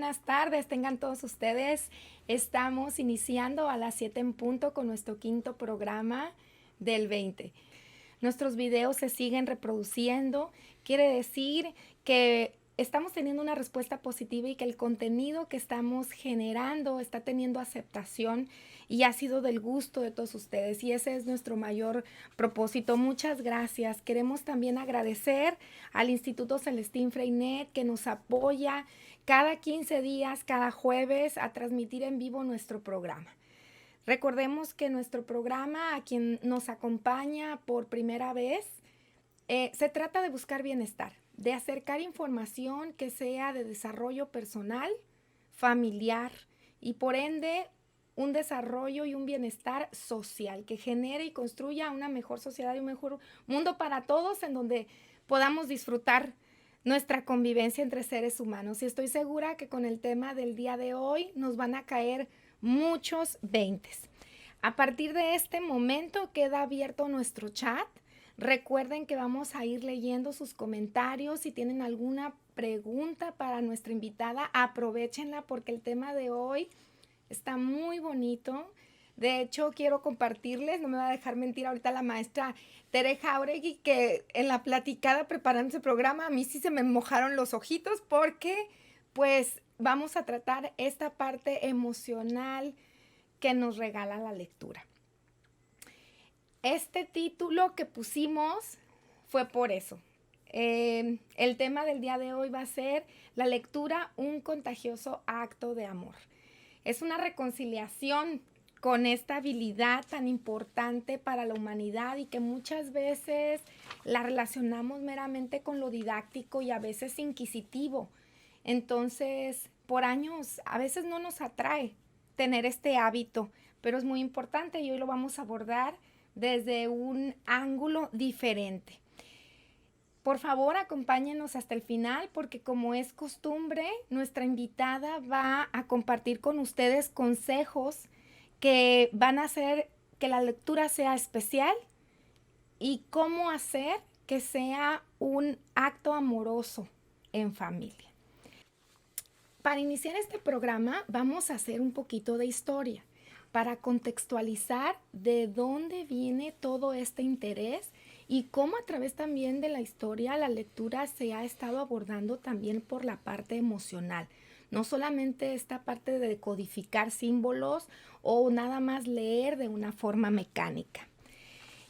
buenas tardes, tengan todos ustedes. Estamos iniciando a las 7 en punto con nuestro quinto programa del 20. Nuestros videos se siguen reproduciendo, quiere decir que estamos teniendo una respuesta positiva y que el contenido que estamos generando está teniendo aceptación y ha sido del gusto de todos ustedes, y ese es nuestro mayor propósito. Muchas gracias. Queremos también agradecer al Instituto Celestín Freinet, que nos apoya cada 15 días, cada jueves, a transmitir en vivo nuestro programa. Recordemos que nuestro programa, a quien nos acompaña por primera vez, se trata de buscar bienestar, de acercar información que sea de desarrollo personal, familiar y por ende un desarrollo y un bienestar social que genere y construya una mejor sociedad y un mejor mundo para todos, en donde podamos disfrutar nuestra convivencia entre seres humanos. Y estoy segura que con el tema del día de hoy nos van a caer muchos veintes. A partir de este momento queda abierto nuestro chat. Recuerden que vamos a ir leyendo sus comentarios. Si tienen alguna pregunta para nuestra invitada, aprovéchenla porque el tema de hoy está muy bonito. De hecho, quiero compartirles, no me va a dejar mentir ahorita la maestra Tere Jauregui, que en la platicada preparando ese programa a mí sí se me mojaron los ojitos porque pues vamos a tratar esta parte emocional que nos regala la lectura. Este título que pusimos fue por eso. El tema del día de hoy va a ser la lectura, un contagioso acto de amor. Es una reconciliación con esta habilidad tan importante para la humanidad y que muchas veces la relacionamos meramente con lo didáctico y a veces inquisitivo. Entonces, por años, a veces no nos atrae tener este hábito, pero es muy importante y hoy lo vamos a abordar desde un ángulo diferente. Por favor, acompáñenos hasta el final porque, como es costumbre, nuestra invitada va a compartir con ustedes consejos que van a hacer que la lectura sea especial y cómo hacer que sea un acto amoroso en familia. Para iniciar este programa vamos a hacer un poquito de historia para contextualizar de dónde viene todo este interés y cómo a través también de la historia la lectura se ha estado abordando también por la parte emocional. No solamente esta parte de decodificar símbolos o nada más leer de una forma mecánica.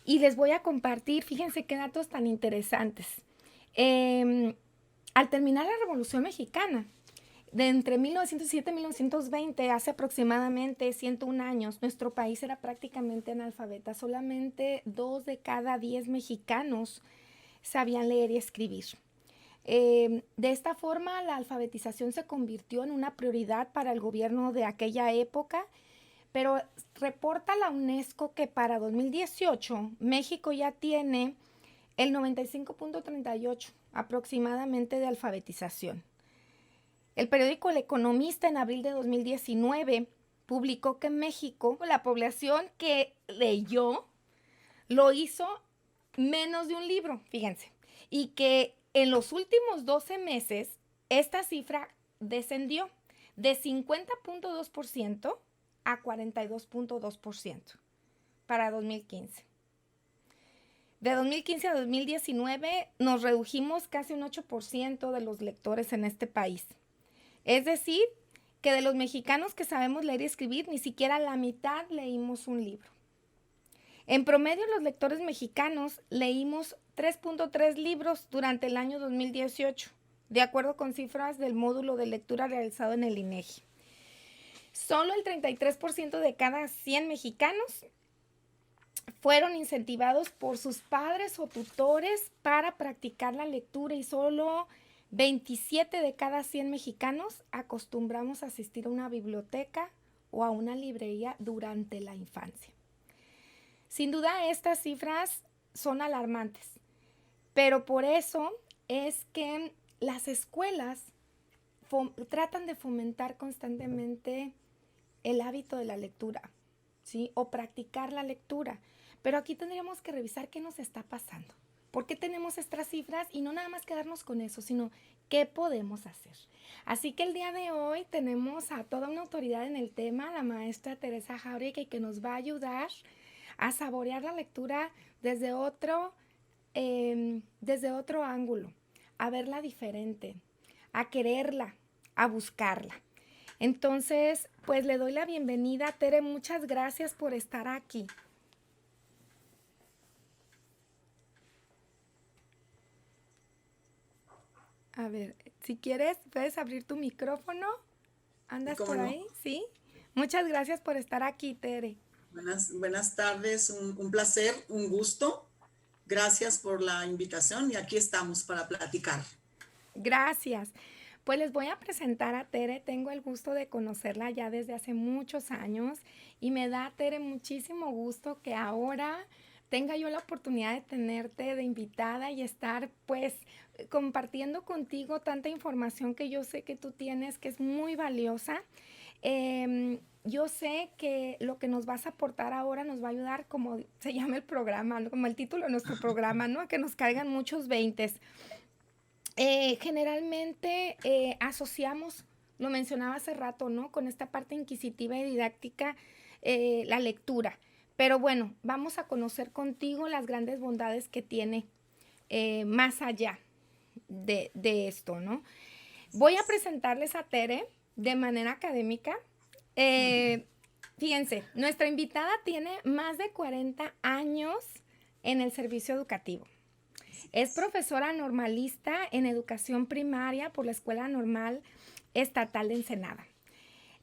Y les voy a compartir, fíjense qué datos tan interesantes. Al terminar la Revolución Mexicana, de entre 1907 y 1920, hace aproximadamente 101 años, nuestro país era prácticamente analfabeta. Solamente 2 de cada 10 mexicanos sabían leer y escribir. De esta forma, la alfabetización se convirtió en una prioridad para el gobierno de aquella época, pero reporta la UNESCO que para 2018 México ya tiene el 95.38 aproximadamente de alfabetización. El periódico El Economista en abril de 2019 publicó que en México la población que leyó lo hizo menos de un libro, fíjense, y que en los últimos 12 meses esta cifra descendió de 50.2% a 42.2% para 2015. De 2015 a 2019 nos redujimos casi un 8% de los lectores en este país. Es decir, que de los mexicanos que sabemos leer y escribir, ni siquiera la mitad leímos un libro. En promedio, los lectores mexicanos leímos 3.3 libros durante el año 2018, de acuerdo con cifras del módulo de lectura realizado en el INEGI. Solo el 33% de cada 100 mexicanos fueron incentivados por sus padres o tutores para practicar la lectura y solo 27 de cada 100 mexicanos acostumbramos a asistir a una biblioteca o a una librería durante la infancia. Sin duda, estas cifras son alarmantes, pero por eso es que las escuelas tratan de fomentar constantemente el hábito de la lectura, ¿sí? O practicar la lectura. Pero aquí tendríamos que revisar qué nos está pasando. por qué tenemos estas cifras y no nada más quedarnos con eso, sino qué podemos hacer. Así que el día de hoy tenemos a toda una autoridad en el tema, la maestra Teresa Jauregui, que nos va a ayudar a saborear la lectura desde otro ángulo, a verla diferente, a quererla, a buscarla. Entonces, pues le doy la bienvenida. Tere, muchas gracias por estar aquí. A ver, si quieres, puedes abrir tu micrófono. ¿Andas por ahí? No. ¿Sí? Muchas gracias por estar aquí, Tere. Buenas tardes, un placer, un gusto. Gracias por la invitación y aquí estamos para platicar. Gracias. Pues les voy a presentar a Tere. Tengo el gusto de conocerla ya desde hace muchos años y me da, Tere, muchísimo gusto que ahora tenga yo la oportunidad de tenerte de invitada y estar pues compartiendo contigo tanta información que yo sé que tú tienes, que es muy valiosa. Yo sé que lo que nos vas a aportar ahora nos va a ayudar, como se llama el programa, ¿no? Como el título de nuestro programa, ¿no? A que nos caigan muchos veintes. Generalmente asociamos, lo mencionaba hace rato, ¿no? Con esta parte inquisitiva y didáctica, la lectura. Pero bueno, vamos a conocer contigo las grandes bondades que tiene más allá de esto, ¿no? Voy a presentarles a Tere de manera académica. Fíjense, nuestra invitada tiene más de 40 años en el servicio educativo. Es profesora normalista en educación primaria por la Escuela Normal Estatal de Ensenada.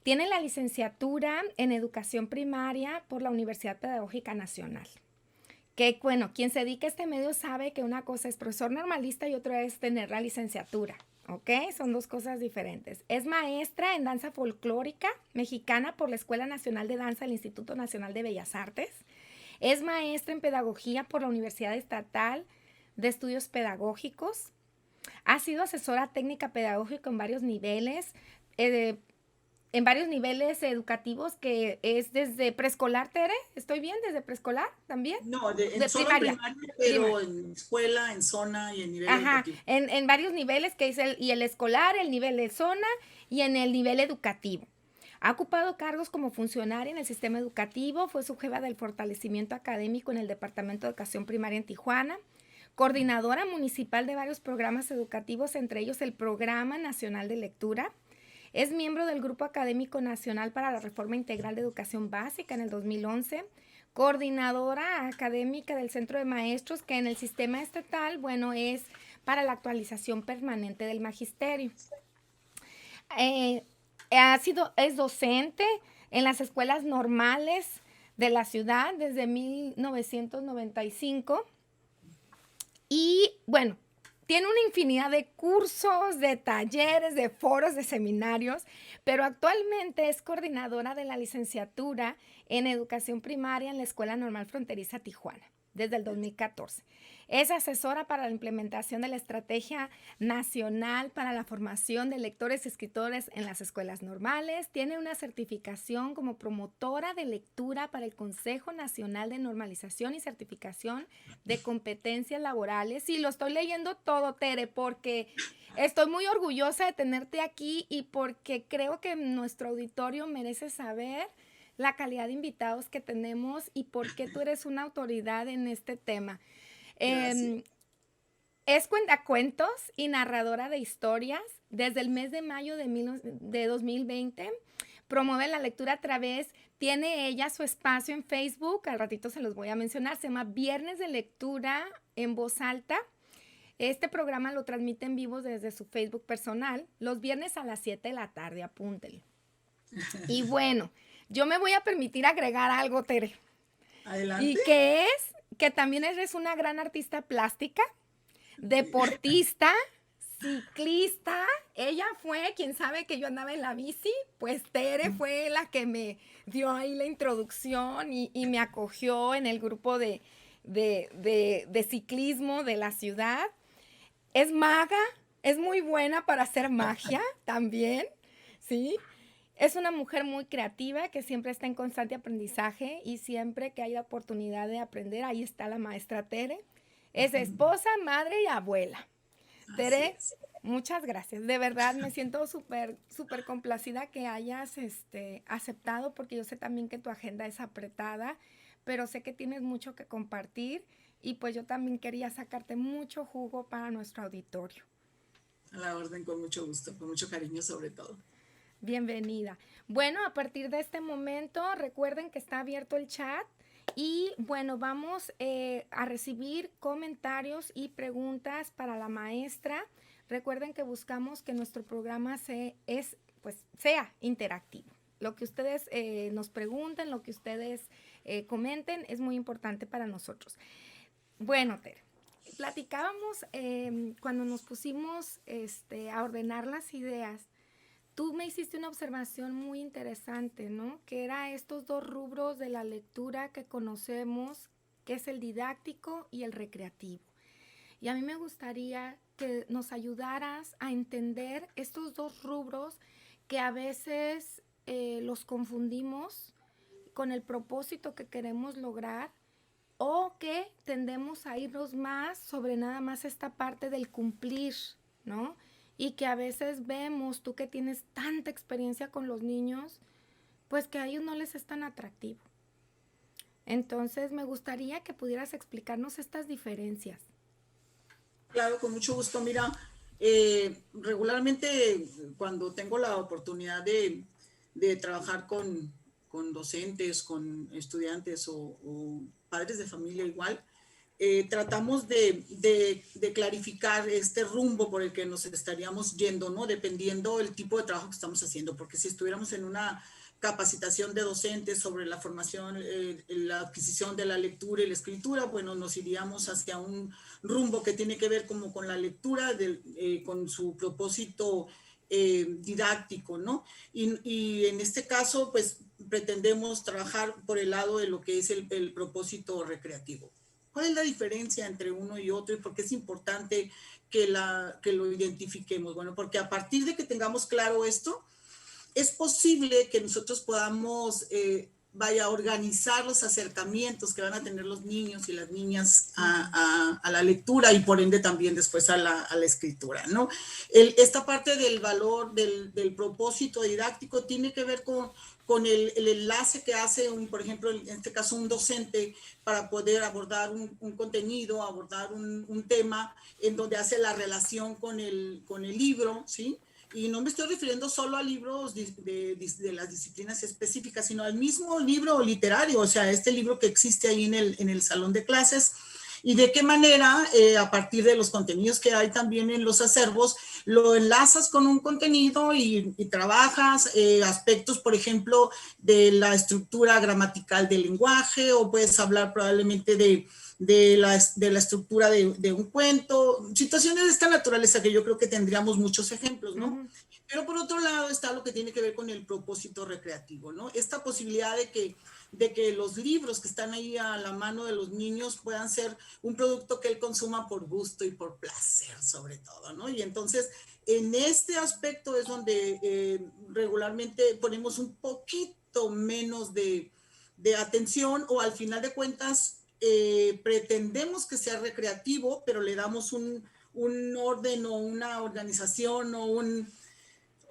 Tiene la licenciatura en educación primaria por la Universidad Pedagógica Nacional. Que bueno, quien se dedica a este medio sabe que una cosa es profesor normalista y otra es tener la licenciatura, ¿ok? Son dos cosas diferentes. Es maestra en danza folclórica mexicana por la Escuela Nacional de Danza del Instituto Nacional de Bellas Artes. Es maestra en pedagogía por la Universidad Estatal de Estudios Pedagógicos. Ha sido asesora técnica pedagógica en varios niveles, educativos, que es desde preescolar, Tere. ¿Estoy bien? ¿Desde preescolar también? No, en solo primaria, pero en escuela, en zona y en nivel educativo. En varios niveles, que es el escolar, el nivel de zona y en el nivel educativo. Ha ocupado cargos como funcionaria en el sistema educativo, fue subjefa del fortalecimiento académico en el Departamento de Educación Primaria en Tijuana, coordinadora municipal de varios programas educativos, entre ellos el Programa Nacional de Lectura. Es miembro del Grupo Académico Nacional para la Reforma Integral de Educación Básica en el 2011, coordinadora académica del Centro de Maestros, que en el sistema estatal, bueno, es para la actualización permanente del magisterio. Es docente en las escuelas normales de la ciudad desde 1995. Y bueno, tiene una infinidad de cursos, de talleres, de foros, de seminarios, pero actualmente es coordinadora de la licenciatura en educación primaria en la Escuela Normal Fronteriza Tijuana, desde el 2014. Es asesora para la implementación de la Estrategia Nacional para la Formación de Lectores y Escritores en las Escuelas Normales. Tiene una certificación como promotora de lectura para el Consejo Nacional de Normalización y Certificación de Competencias Laborales. Y lo estoy leyendo todo, Tere, porque estoy muy orgullosa de tenerte aquí y porque creo que nuestro auditorio merece saber la calidad de invitados que tenemos y por qué tú eres una autoridad en este tema. Es cuentacuentos y narradora de historias. Desde el mes de mayo de 2020 promueve la lectura a través, tiene ella su espacio en Facebook, al ratito se los voy a mencionar, se llama Viernes de Lectura en Voz Alta. Este programa lo transmite en vivo desde su Facebook personal, los viernes a las 7 de la tarde, apúntele. Y bueno, yo me voy a permitir agregar algo, Tere. Adelante. Y que es que también eres una gran artista plástica, deportista, ciclista. Ella fue quien sabe que yo andaba en la bici, pues Tere fue la que me dio ahí la introducción y me acogió en el grupo de ciclismo de la ciudad. Es maga, es muy buena para hacer magia también, ¿sí? Es una mujer muy creativa que siempre está en constante aprendizaje y siempre que hay la oportunidad de aprender, ahí está la maestra Tere. Es esposa, madre y abuela. Así Tere, es. muchas gracias. De verdad, me siento súper, súper complacida que hayas aceptado, porque yo sé también que tu agenda es apretada, pero sé que tienes mucho que compartir y pues yo también quería sacarte mucho jugo para nuestro auditorio. A la orden, con mucho gusto, con mucho cariño sobre todo. Bienvenida. Bueno, a partir de este momento, recuerden que está abierto el chat y bueno, vamos a recibir comentarios y preguntas para la maestra. Recuerden que buscamos que nuestro programa sea interactivo. Lo que ustedes nos pregunten, lo que ustedes comenten es muy importante para nosotros. Bueno, Tere, platicábamos cuando nos pusimos a ordenar las ideas. Tú me hiciste una observación muy interesante, ¿no? Que era estos dos rubros de la lectura que conocemos, que es el didáctico y el recreativo. Y a mí me gustaría que nos ayudaras a entender estos dos rubros que a veces los confundimos con el propósito que queremos lograr o que tendemos a irnos más sobre nada más esta parte del cumplir, ¿no? Y que a veces vemos, tú que tienes tanta experiencia con los niños, pues que a ellos no les es tan atractivo. Entonces me gustaría que pudieras explicarnos estas diferencias. Claro, con mucho gusto. Mira, regularmente cuando tengo la oportunidad de trabajar con docentes, con estudiantes o padres de familia igual, tratamos de clarificar este rumbo por el que nos estaríamos yendo, ¿no? Dependiendo el tipo de trabajo que estamos haciendo, porque si estuviéramos en una capacitación de docentes sobre la formación, la adquisición de la lectura y la escritura, bueno, nos iríamos hacia un rumbo que tiene que ver como con la lectura, con su propósito didáctico, ¿no? Y en este caso, pues pretendemos trabajar por el lado de lo que es el propósito recreativo. ¿Cuál es la diferencia entre uno y otro y por qué es importante que lo identifiquemos? Bueno, porque a partir de que tengamos claro esto, es posible que nosotros podamos, organizar los acercamientos que van a tener los niños y las niñas a la lectura y por ende también después a la escritura, ¿no? Esta parte del valor, del propósito didáctico tiene que ver con el enlace que hace, por ejemplo, en este caso un docente para poder abordar un contenido, abordar un tema en donde hace la relación con el libro, ¿sí? Y no me estoy refiriendo solo a libros de las disciplinas específicas, sino al mismo libro literario, o sea, este libro que existe ahí en el salón de clases, y de qué manera, a partir de los contenidos que hay también en los acervos, lo enlazas con un contenido y trabajas aspectos, por ejemplo, de la estructura gramatical del lenguaje, o puedes hablar probablemente de la estructura de un cuento, situaciones de esta naturaleza que yo creo que tendríamos muchos ejemplos, ¿no? Uh-huh. Pero por otro lado está lo que tiene que ver con el propósito recreativo, ¿no? Esta posibilidad de que los libros que están ahí a la mano de los niños puedan ser un producto que él consuma por gusto y por placer, sobre todo, ¿no? Y entonces, en este aspecto es donde regularmente ponemos un poquito menos de atención, o al final de cuentas pretendemos que sea recreativo, pero le damos un orden o una organización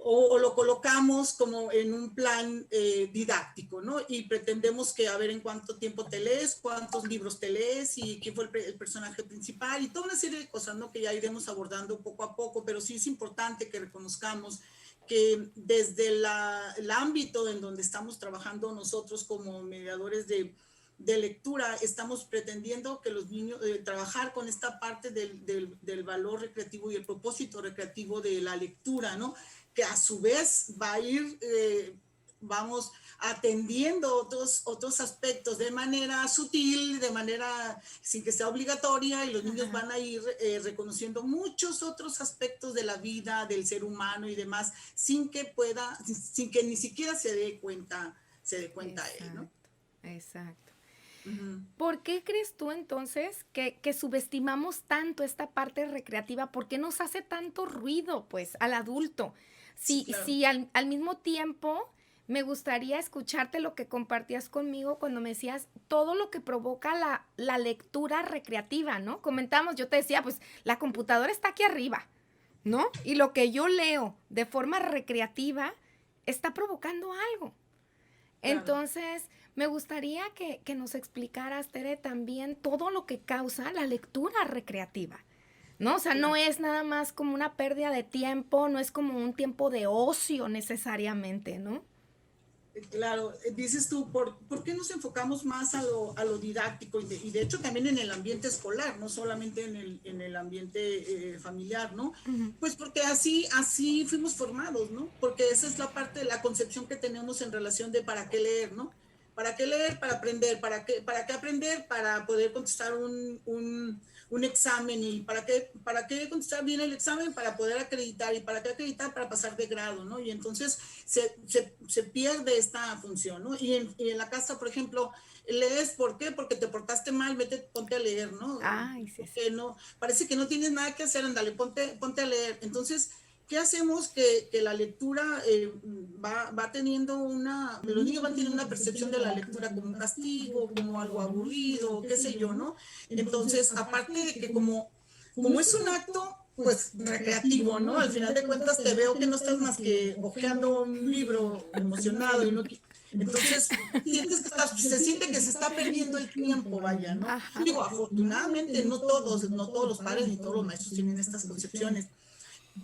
o lo colocamos como en un plan didáctico, ¿no? Y pretendemos que a ver en cuánto tiempo te lees, cuántos libros te lees y quién fue el personaje principal y toda una serie de cosas, ¿no? Que ya iremos abordando poco a poco, pero sí es importante que reconozcamos que desde el ámbito en donde estamos trabajando nosotros como mediadores de lectura, estamos pretendiendo que los niños, trabajar con esta parte del valor recreativo y el propósito recreativo de la lectura, ¿no? Que a su vez va a ir, vamos, atendiendo otros aspectos de manera sutil, de manera sin que sea obligatoria, y los niños van a ir reconociendo muchos otros aspectos de la vida, del ser humano y demás, sin que ni siquiera se dé cuenta a él, ¿no? Exacto. Uh-huh. ¿Por qué crees tú entonces que subestimamos tanto esta parte recreativa? ¿Por qué nos hace tanto ruido, pues, al adulto? Sí, claro. Si al mismo tiempo me gustaría escucharte lo que compartías conmigo cuando me decías todo lo que provoca la lectura recreativa, ¿no? Comentamos, yo te decía, pues la computadora está aquí arriba, ¿no? Y lo que yo leo de forma recreativa está provocando algo. Claro. Entonces, me gustaría que nos explicaras, Tere, también todo lo que causa la lectura recreativa, ¿no? O sea, no Claro. es nada más como una pérdida de tiempo, no es como un tiempo de ocio necesariamente, ¿no? Claro, dices tú, ¿por qué nos enfocamos más a lo didáctico? Y de hecho también en el ambiente escolar, no solamente en el ambiente familiar, ¿no? Ujú. Pues porque así fuimos formados, ¿no? Porque esa es la parte de la concepción que tenemos en relación de para qué leer, ¿no? ¿Para qué leer? Para aprender. Para qué aprender? Para poder contestar un examen. ¿Y para qué contestar bien el examen? Para poder acreditar. ¿Y para qué acreditar? Para pasar de grado, ¿no? Y entonces se pierde esta función, ¿no? Y en la casa, por ejemplo, lees, ¿por qué? Porque te portaste mal, ponte a leer, ¿no? Ay, sí, sí. Porque no, parece que no tienes nada que hacer, ándale, ponte a leer. Entonces, ¿qué hacemos? Que la lectura va teniendo los niños van teniendo una percepción de la lectura como un castigo, como algo aburrido, qué sé yo, ¿no? Entonces, aparte de que como es un acto, pues recreativo, ¿no? Al final de cuentas te veo que no estás más que hojeando un libro emocionado y no. Entonces, se siente que se está perdiendo el tiempo, vaya, ¿no? Ajá. Digo, afortunadamente no todos los padres ni todos los maestros tienen estas concepciones,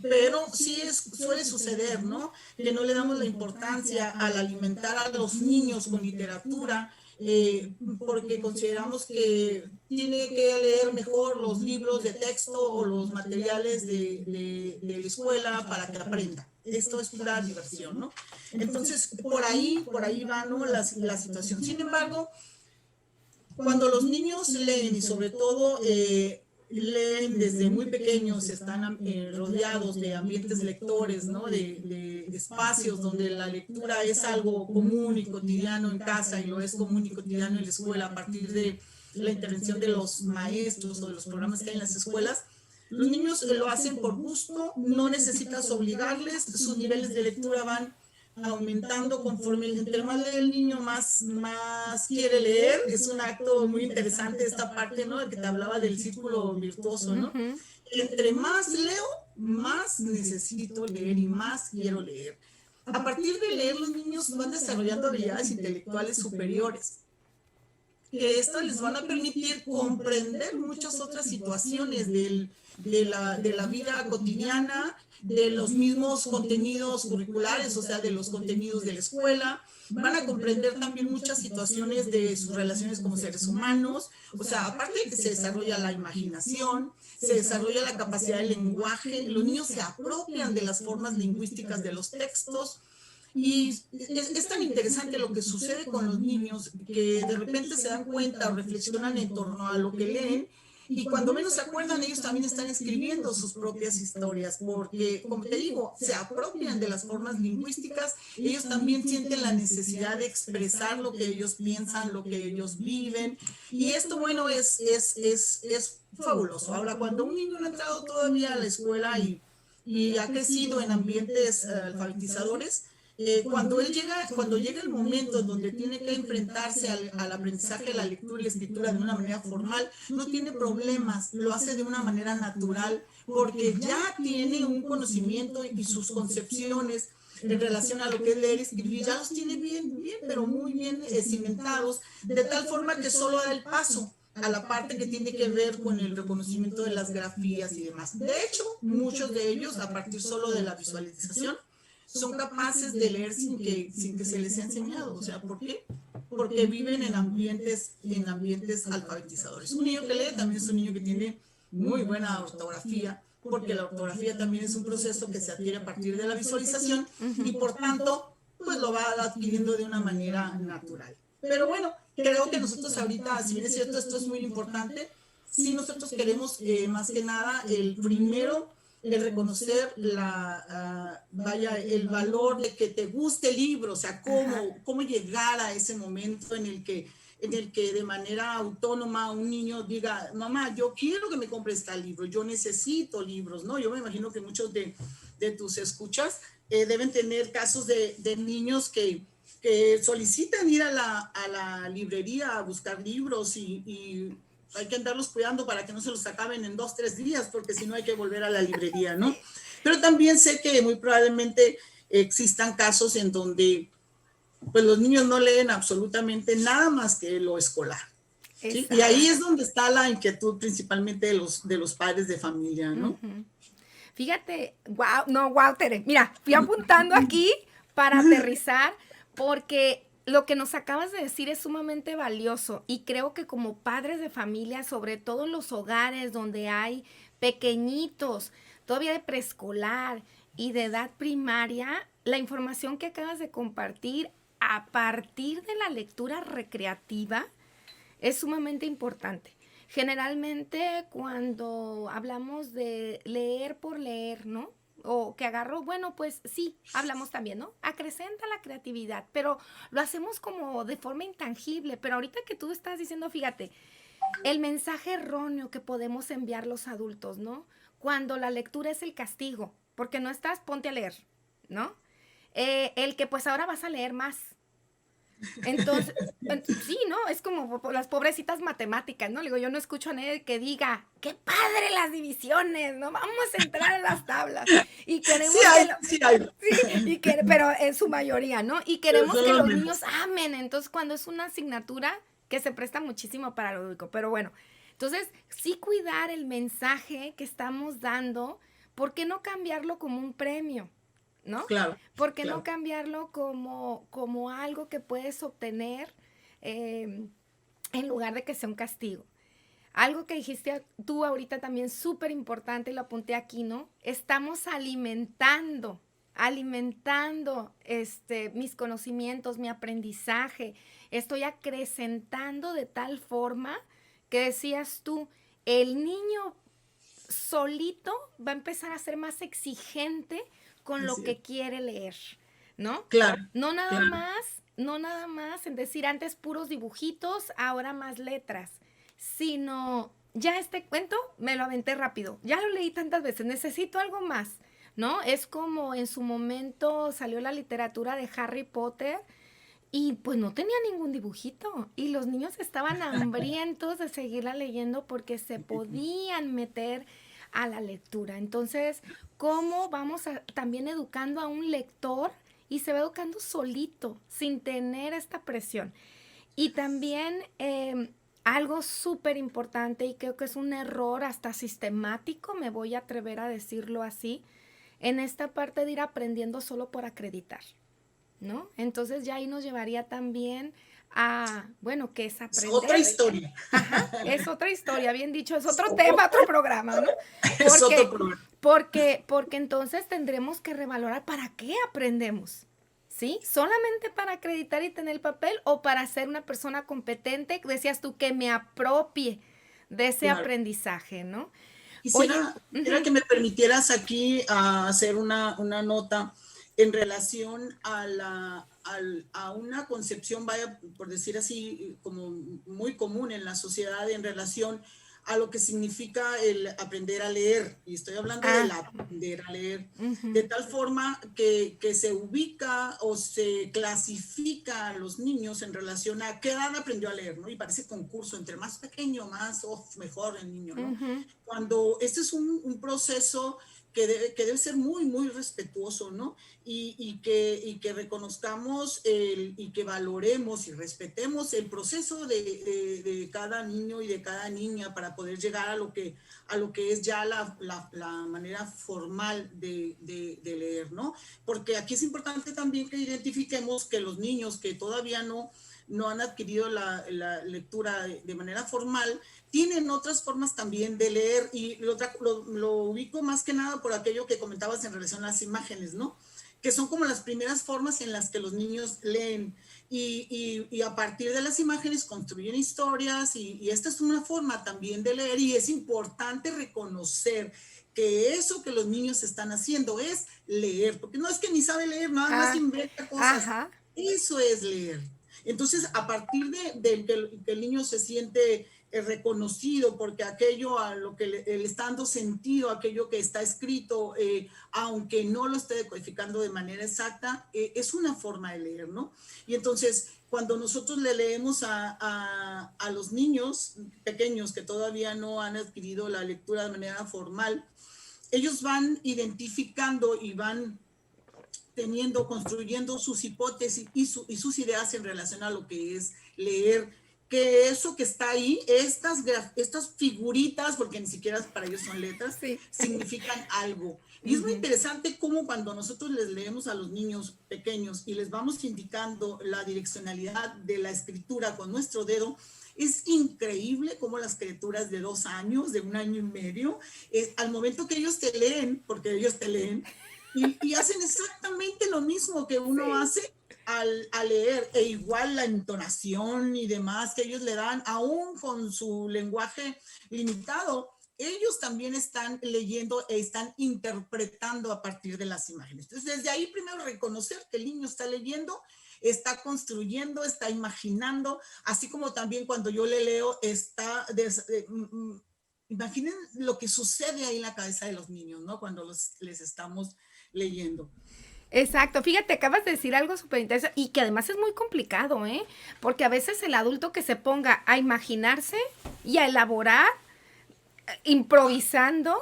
pero sí suele suceder, ¿no? Que no le damos la importancia al alimentar a los niños con literatura, porque consideramos que tiene que leer mejor los libros de texto o los materiales de la escuela para que aprenda. Esto es pura diversión, ¿no? Entonces, por ahí va, ¿no? La situación. Sin embargo, cuando los niños leen y sobre todo leen desde muy pequeños, están rodeados de ambientes lectores, ¿no? De espacios donde la lectura es algo común y cotidiano en casa y lo es común y cotidiano en la escuela a partir de la intervención de los maestros o de los programas que hay en las escuelas. Los niños lo hacen por gusto, no necesitas obligarles, sus niveles de lectura van aumentando conforme entre más lee el niño, más quiere leer. Es un acto muy interesante esta parte, ¿no? De que te hablaba del círculo virtuoso, ¿no? Ujú. Entre más leo, más necesito leer y más quiero leer. A partir de leer, los niños van desarrollando habilidades intelectuales superiores, que esto les van a permitir comprender muchas otras situaciones de la vida cotidiana, de los mismos contenidos curriculares, o sea, de los contenidos de la escuela. Van a comprender también muchas situaciones de sus relaciones como seres humanos, o sea, aparte de que se desarrolla la imaginación, se desarrolla la capacidad del lenguaje, los niños se apropian de las formas lingüísticas de los textos. Y es tan interesante lo que sucede con los niños que de repente se dan cuenta o reflexionan en torno a lo que leen y cuando menos se acuerdan ellos también están escribiendo sus propias historias porque, como te digo, se apropian de las formas lingüísticas, ellos también sienten la necesidad de expresar lo que ellos piensan, lo que ellos viven y esto, bueno, es fabuloso. Ahora, cuando un niño no ha entrado todavía a la escuela y ha crecido en ambientes alfabetizadores, cuando llega el momento en donde tiene que enfrentarse al aprendizaje de la lectura y la escritura de una manera formal, no tiene problemas, lo hace de una manera natural, porque ya tiene un conocimiento y sus concepciones en relación a lo que es leer y escribir, ya los tiene bien, pero muy bien cimentados, de tal forma que solo da el paso a la parte que tiene que ver con el reconocimiento de las grafías y demás. De hecho, muchos de ellos, a partir solo de la visualización, son capaces de leer sin que se les haya enseñado. O sea, ¿por qué? Porque viven en ambientes alfabetizadores. Un niño que lee también es un niño que tiene muy buena ortografía, porque la ortografía también es un proceso que se adquiere a partir de la visualización y por tanto, pues lo va adquiriendo de una manera natural. Pero bueno, creo que nosotros ahorita, si bien es cierto, esto es muy importante, sí nosotros queremos más que nada el primero el reconocer el valor de que te guste el libro, o sea, cómo llegar a ese momento en el que de manera autónoma un niño diga, mamá, yo quiero que me compres tal libro, yo necesito libros, ¿no? Yo me imagino que muchos de tus escuchas deben tener casos de niños que solicitan ir a la librería a buscar libros y hay que andarlos cuidando para que no se los acaben en 2, 3 días, porque si no hay que volver a la librería, ¿no? Pero también sé que muy probablemente existan casos en donde pues los niños no leen absolutamente nada más que lo escolar. ¿Sí? Y ahí es donde está la inquietud principalmente de los padres de familia, ¿no? Fíjate, wow, no, wow, Tere, mira, fui apuntando aquí para aterrizar porque lo que nos acabas de decir es sumamente valioso y creo que como padres de familia, sobre todo en los hogares donde hay pequeñitos, todavía de preescolar y de edad primaria, la información que acabas de compartir a partir de la lectura recreativa es sumamente importante. Generalmente cuando hablamos de leer por leer, ¿no? O que agarro, bueno, pues sí, hablamos también, ¿no? Acrecenta la creatividad, pero lo hacemos como de forma intangible. Pero ahorita que tú estás diciendo, fíjate, el mensaje erróneo que podemos enviar los adultos, ¿no? Cuando la lectura es el castigo, porque no estás, ponte a leer, ¿no? El que pues ahora vas a leer más, entonces, sí, ¿no? Es como las pobrecitas matemáticas, ¿no? Le digo, yo no escucho a nadie que diga, qué padre las divisiones, ¿no? Vamos a entrar a las tablas. Y queremos Sí hay, que sí hay. sí, pero en su mayoría, ¿no? Y Pero queremos son que los los menos. niños amen. Entonces, cuando es una asignatura que se presta muchísimo para lo lúdico, pero bueno, entonces, sí cuidar el mensaje que estamos dando, ¿por qué no cambiarlo como un premio? ¿No? Claro, ¿Por qué no claro. cambiarlo como algo que puedes obtener eh, en lugar de que sea un castigo? Algo que dijiste tú ahorita también súper importante y lo apunté aquí, ¿no? Estamos alimentando mis conocimientos, mi aprendizaje. Estoy acrecentando de tal forma que decías tú, el niño solito va a empezar a ser más exigente con lo Así es. que quiere leer, ¿no? Claro, No nada claro. más, no nada más en decir antes puros dibujitos, ahora más letras, sino ya este cuento me lo aventé rápido, ya lo leí tantas veces, necesito algo más, ¿no? Es como en su momento salió la literatura de Harry Potter y pues no tenía ningún dibujito y los niños estaban hambrientos de seguirla leyendo porque se podían meter a la lectura. Entonces, ¿cómo vamos también educando a un lector y se va educando solito, sin tener esta presión? Y también algo súper importante y creo que es un error hasta sistemático, me voy a atrever a decirlo así, en esta parte de ir aprendiendo solo por acreditar. ¿No? Entonces ya ahí nos llevaría también a, bueno, ¿qué es Es otra aprender? historia. Ajá, es otra historia, bien dicho, es Es otro tema, otro otro, programa, ¿no? es otro Porque, problema. porque entonces tendremos que revalorar para qué aprendemos, ¿sí? ¿Solamente para acreditar y tener el papel o para ser una persona competente, decías tú, que me apropie de ese Claro. aprendizaje, ¿no? Oye, Quisiera que me permitieras aquí hacer una nota en relación a una concepción, vaya, por decir así, como muy común en la sociedad en relación a lo que significa el aprender a leer. Y estoy hablando del ah, aprender a leer, ujú, de tal forma que se ubica o se clasifica a los niños en relación a qué edad aprendió a leer, ¿no? Y parece concurso, entre más pequeño, más, mejor el niño, ¿no? ujú, Cuando este es un proceso que debe ser muy, muy respetuoso, ¿no? Y que reconozcamos y que valoremos y respetemos el proceso de cada niño y de cada niña para poder llegar a lo que es ya la manera formal de leer, ¿no? Porque aquí es importante también que identifiquemos que los niños que todavía no han adquirido la lectura de manera formal, tienen otras formas también de leer y lo ubico más que nada por aquello que comentabas en relación a las imágenes, ¿no? Que son como las primeras formas en las que los niños leen y a partir de las imágenes construyen historias y esta es una forma también de leer y es importante reconocer que eso que los niños están haciendo es leer, porque no es que ni sabe leer, nada más ah, inventa cosas, ajá, eso es leer. Entonces, a partir de que el niño se siente reconocido, porque aquello a lo que le está dando sentido, aquello que está escrito, aunque no lo esté decodificando de manera exacta, es una forma de leer, ¿no? Y entonces, cuando nosotros le leemos a los niños pequeños que todavía no han adquirido la lectura de manera formal, ellos van identificando y van construyendo sus hipótesis y sus ideas en relación a lo que es leer, que eso que está ahí, estas figuritas, porque ni siquiera para ellos son letras, Sí. significan algo. Y es muy interesante cómo cuando nosotros les leemos a los niños pequeños y les vamos indicando la direccionalidad de la escritura con nuestro dedo, es increíble cómo las criaturas de 2 años, de 1 año y medio, al momento que ellos te leen, porque ellos te leen, y hacen exactamente lo mismo que uno hace al leer, e igual la entonación y demás que ellos le dan, aún con su lenguaje limitado, ellos también están leyendo e están interpretando a partir de las imágenes. Entonces, desde ahí primero reconocer que el niño está leyendo, está construyendo, está imaginando, así como también cuando yo le leo, imaginen lo que sucede ahí en la cabeza de los niños, ¿no? Cuando les estamos leyendo. Exacto, fíjate, acabas de decir algo súper interesante y que además es muy complicado, ¿eh? Porque a veces el adulto que se ponga a imaginarse y a elaborar, improvisando,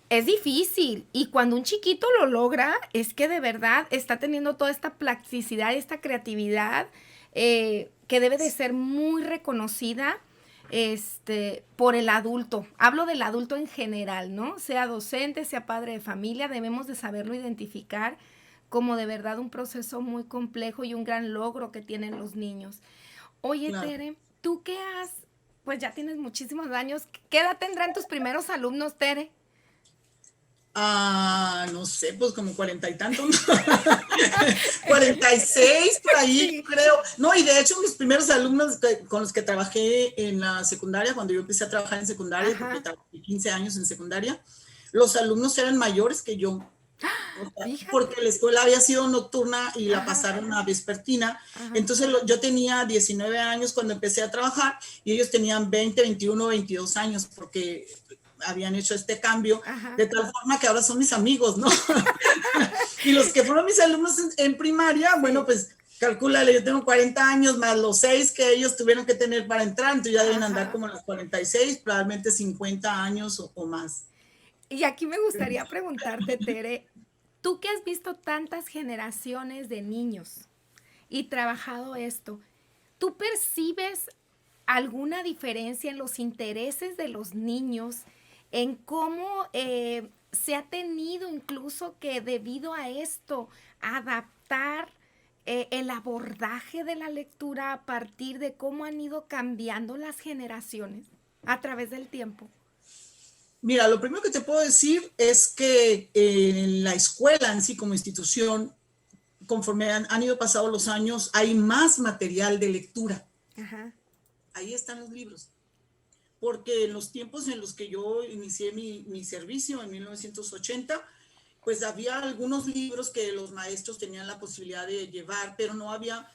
es difícil. Y cuando un chiquito lo logra, es que de verdad está teniendo toda esta plasticidad, esta creatividad, que debe de ser muy reconocida por el adulto. Hablo del adulto en general, ¿no? Sea docente, sea padre de familia, debemos de saberlo identificar como de verdad un proceso muy complejo y un gran logro que tienen los niños. Oye, Claro. Tere, ¿tú qué has? Pues ya tienes muchísimos años. ¿Qué edad tendrán tus primeros alumnos, Tere? No sé, pues como 40 y tantos, 46 por ahí, Sí. creo. No, y de hecho mis primeros alumnos con los que trabajé en la secundaria, cuando yo empecé a trabajar en secundaria, porque Ajá. trabajé 15 años en secundaria, los alumnos eran mayores que yo. O sea, porque Fíjate. la escuela había sido nocturna y la Ajá. pasaron a vespertina. Ajá. Entonces yo tenía 19 años cuando empecé a trabajar y ellos tenían 20, 21, 22 años porque habían hecho este cambio, Ajá. de tal forma que ahora son mis amigos, ¿no? Y los que fueron mis alumnos en primaria, Sí. bueno, pues calcúlale, yo tengo 40 años más los 6 que ellos tuvieron que tener para entrar, entonces ya deben andar Ajá. como los 46, probablemente 50 años o más. Y aquí me gustaría preguntarte, Tere, tú que has visto tantas generaciones de niños y trabajado esto, ¿tú percibes alguna diferencia en los intereses de los niños, en cómo se ha tenido incluso que debido a esto adaptar el abordaje de la lectura a partir de cómo han ido cambiando las generaciones a través del tiempo? Mira, lo primero que te puedo decir es que en la escuela en sí como institución, conforme han ido pasando los años, hay más material de lectura. Ajá. Ahí están los libros. Porque en los tiempos en los que yo inicié mi servicio, en 1980, pues había algunos libros que los maestros tenían la posibilidad de llevar, pero no había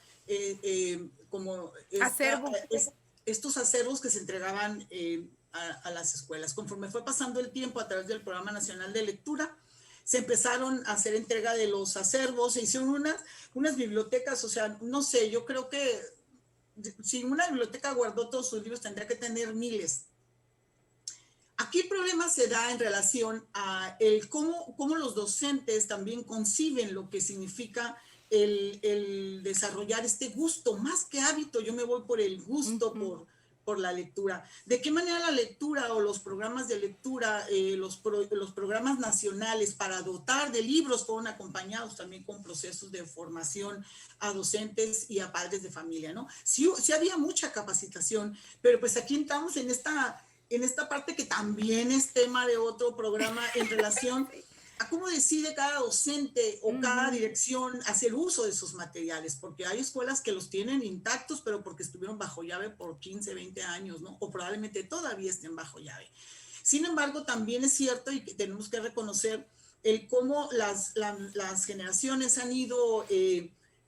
como Acervo. estos acervos que se entregaban a las escuelas. Conforme fue pasando el tiempo a través del Programa Nacional de Lectura, se empezaron a hacer entrega de los acervos, se hicieron unas bibliotecas, o sea, no sé, yo creo que si una biblioteca guardó todos sus libros, tendría que tener miles. Aquí el problema se da en relación a cómo los docentes también conciben lo que significa el desarrollar este gusto, más que hábito, yo me voy por el gusto, por la lectura. ¿De qué manera la lectura o los programas de lectura, los programas nacionales para dotar de libros fueron acompañados también con procesos de formación a docentes y a padres de familia, ¿no? Sí había mucha capacitación, pero pues aquí entramos en esta parte que también es tema de otro programa en relación a cómo decide cada docente o cada dirección hacer uso de esos materiales, porque hay escuelas que los tienen intactos, pero porque estuvieron bajo llave por 15, 20 años, ¿no? O probablemente todavía estén bajo llave. Sin embargo, también es cierto y que tenemos que reconocer cómo las generaciones han ido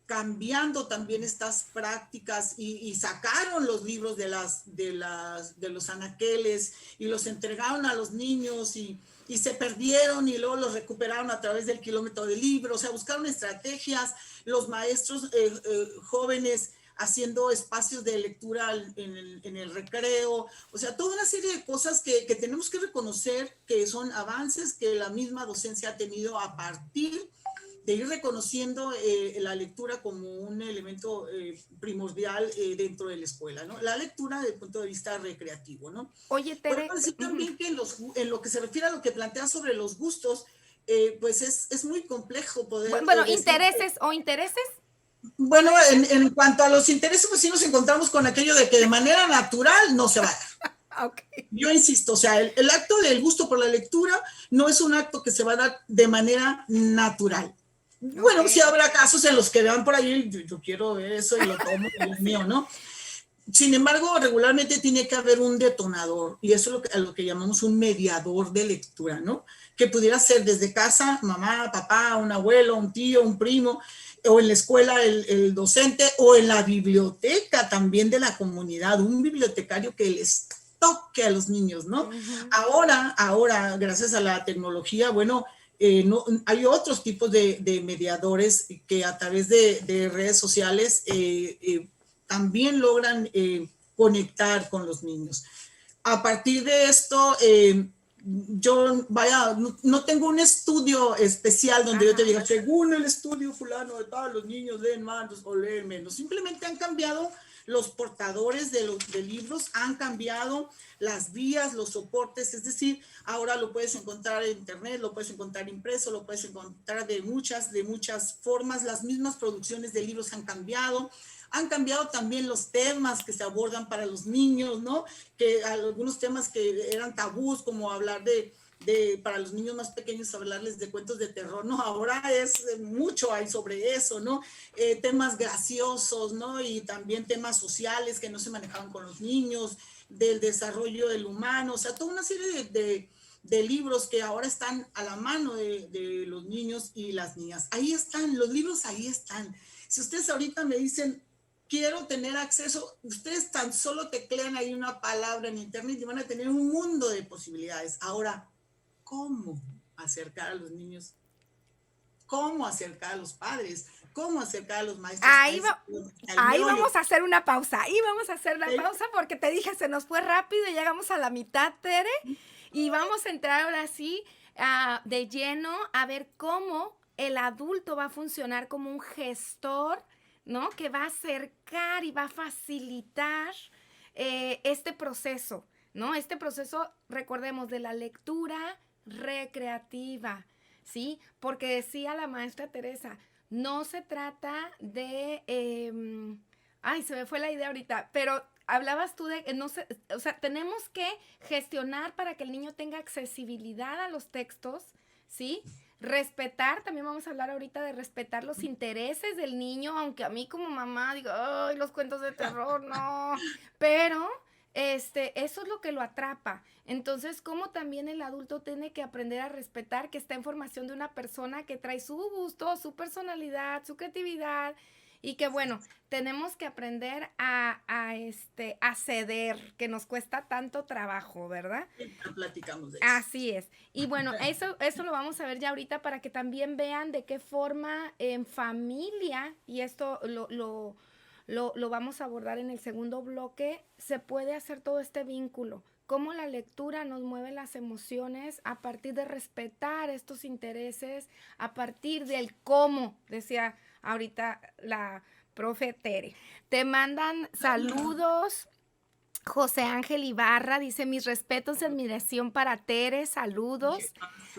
cambiando también estas prácticas y sacaron los libros de los anaqueles y los entregaron a los niños y se perdieron y luego los recuperaron a través del kilómetro de libro. O sea, buscaron estrategias, los maestros jóvenes haciendo espacios de lectura en el recreo, o sea, toda una serie de cosas que tenemos que reconocer que son avances que la misma docencia ha tenido a partir de ir reconociendo la lectura como un elemento primordial dentro de la escuela, ¿no? La lectura desde el punto de vista recreativo, ¿no? Oye, Podemos Tere, decir también que en lo que se refiere a lo que plantea sobre los gustos, pues es muy complejo poder bueno, decir intereses o intereses, bueno, ¿podría ser? en cuanto a los intereses, pues sí nos encontramos con aquello de que de manera natural no se va a dar. Ok. Yo insisto, o sea, el acto del gusto por la lectura no es un acto que se va a dar de manera natural. Ok. Bueno, sí habrá casos en los que vean por ahí, yo quiero ver eso y lo tomo y es mío, ¿no? Sin embargo, regularmente tiene que haber un detonador y eso es a lo que llamamos un mediador de lectura, ¿no? Que pudiera ser desde casa, mamá, papá, un abuelo, un tío, un primo, o en la escuela el docente, o en la biblioteca también de la comunidad, un bibliotecario que les toque a los niños, ¿no? Uh-huh. Ahora, gracias a la tecnología, bueno, no, hay otros tipos de mediadores que a través de redes sociales también logran conectar con los niños. A partir de esto, yo, vaya, no tengo un estudio especial donde yo te Ajá. diga, según el estudio fulano de tal, los niños leen más o leen menos. Simplemente han cambiado los portadores de libros, han cambiado las vías, los soportes, es decir, ahora lo puedes encontrar en internet, lo puedes encontrar impreso, lo puedes encontrar de muchas formas, las mismas producciones de libros han cambiado también los temas que se abordan para los niños, ¿no? Que algunos temas que eran tabús, como hablar para los niños más pequeños, hablarles de cuentos de terror, ¿no? Ahora mucho hay sobre eso, ¿no? Temas graciosos, ¿no? Y también temas sociales que no se manejaban con los niños, del desarrollo del humano, o sea, toda una serie de libros que ahora están a la mano de los niños y las niñas. Ahí están, los libros ahí están. Si ustedes ahorita me dicen, quiero tener acceso, ustedes tan solo teclean ahí una palabra en internet y van a tener un mundo de posibilidades. Ahora, ¿cómo acercar a los niños? ¿Cómo acercar a los padres? ¿Cómo acercar a los maestros a Ahí ese va, al ahí meollo? vamos a hacer una pausa. Ahí vamos a hacer la ¿Okay? pausa porque te dije, se nos fue rápido y llegamos a la mitad, Tere. Y vamos a entrar ahora sí de lleno a ver cómo el adulto va a funcionar como un gestor, ¿no? Que va a acercar y va a facilitar este proceso, ¿no? Este proceso, recordemos, de la lectura recreativa, ¿sí? Porque decía la maestra Teresa, no se trata de... ay, se me fue la idea ahorita, pero hablabas tú de, no sé, o sea, tenemos que gestionar para que el niño tenga accesibilidad a los textos, ¿sí? Respetar, también vamos a hablar ahorita de respetar los intereses del niño, aunque a mí como mamá digo, ay, los cuentos de terror, no, pero eso es lo que lo atrapa. Entonces, como también el adulto tiene que aprender a respetar que está en formación de una persona que trae su gusto, su personalidad, su creatividad, y que bueno, tenemos que aprender a ceder, que nos cuesta tanto trabajo, ¿verdad? No platicamos de eso. Así es. Y bueno, eso lo vamos a ver ya ahorita para que también vean de qué forma en familia, y esto lo vamos a abordar en el segundo bloque, se puede hacer todo este vínculo. Cómo la lectura nos mueve las emociones a partir de respetar estos intereses, a partir del cómo, decía ahorita la profe Tere. Te mandan saludos. José Ángel Ibarra dice, mis respetos y admiración para Tere, saludos.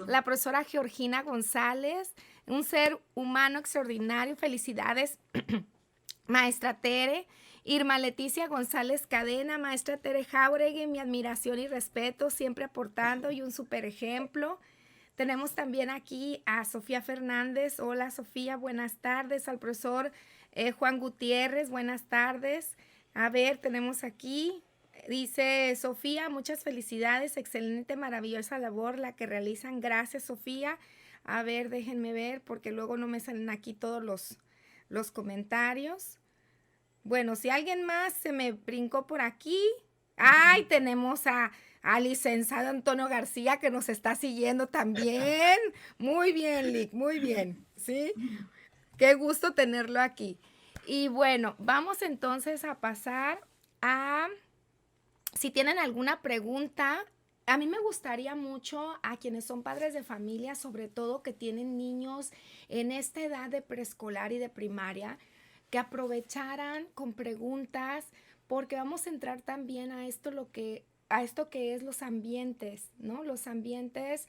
La profesora Georgina González, un ser humano extraordinario, felicidades, maestra Tere. Irma Leticia González Cadena, maestra Tere Jauregui, mi admiración y respeto, siempre aportando y un super ejemplo. Tenemos también aquí a Sofía Fernández. Hola Sofía, buenas tardes. Al profesor Juan Gutiérrez, buenas tardes. A ver, tenemos aquí, dice Sofía, muchas felicidades, excelente, maravillosa labor la que realizan. Gracias Sofía. A ver, déjenme ver porque luego no me salen aquí todos los comentarios. Bueno, si alguien más se me brincó por aquí. ¡Ay! Tenemos al licenciado Antonio García que nos está siguiendo también. Muy bien, Lick, muy bien. ¿Sí? Qué gusto tenerlo aquí. Y bueno, vamos entonces a pasar a, si tienen alguna pregunta, a mí me gustaría mucho a quienes son padres de familia, sobre todo que tienen niños en esta edad de preescolar y de primaria, que aprovecharan con preguntas, porque vamos a entrar también a esto que es los ambientes, ¿no? Los ambientes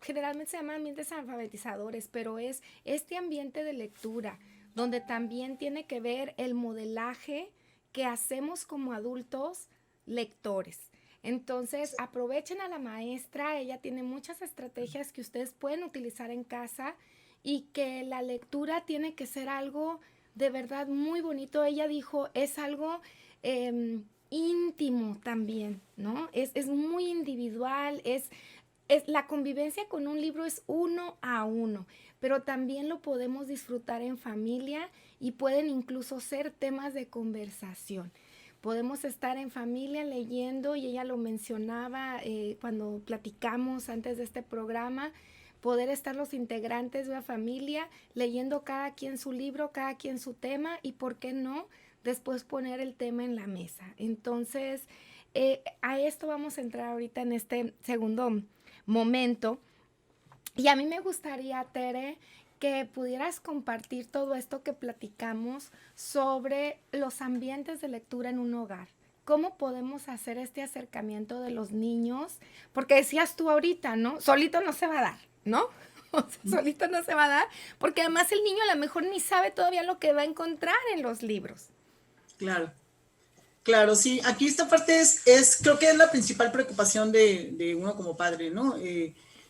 generalmente se llaman ambientes alfabetizadores, pero es este ambiente de lectura, donde también tiene que ver el modelaje que hacemos como adultos lectores. Entonces, aprovechen a la maestra, ella tiene muchas estrategias que ustedes pueden utilizar en casa y que la lectura tiene que ser algo de verdad muy bonito. Ella dijo, es algo íntimo también, ¿no? Es muy individual, la convivencia con un libro es uno a uno, pero también lo podemos disfrutar en familia y pueden incluso ser temas de conversación. Podemos estar en familia leyendo, y ella lo mencionaba cuando platicamos antes de este programa, poder estar los integrantes de una familia leyendo cada quien su libro, cada quien su tema, y por qué no, después poner el tema en la mesa. Entonces, a esto vamos a entrar ahorita en este segundo momento. Y a mí me gustaría, Tere, que pudieras compartir todo esto que platicamos sobre los ambientes de lectura en un hogar. ¿Cómo podemos hacer este acercamiento de los niños? Porque decías tú ahorita, ¿no? Solito no se va a dar, ¿no? O sea, solito no se va a dar, porque además el niño a lo mejor ni sabe todavía lo que va a encontrar en los libros. Claro. Claro, sí, aquí esta parte creo que es la principal preocupación de uno como padre, ¿no?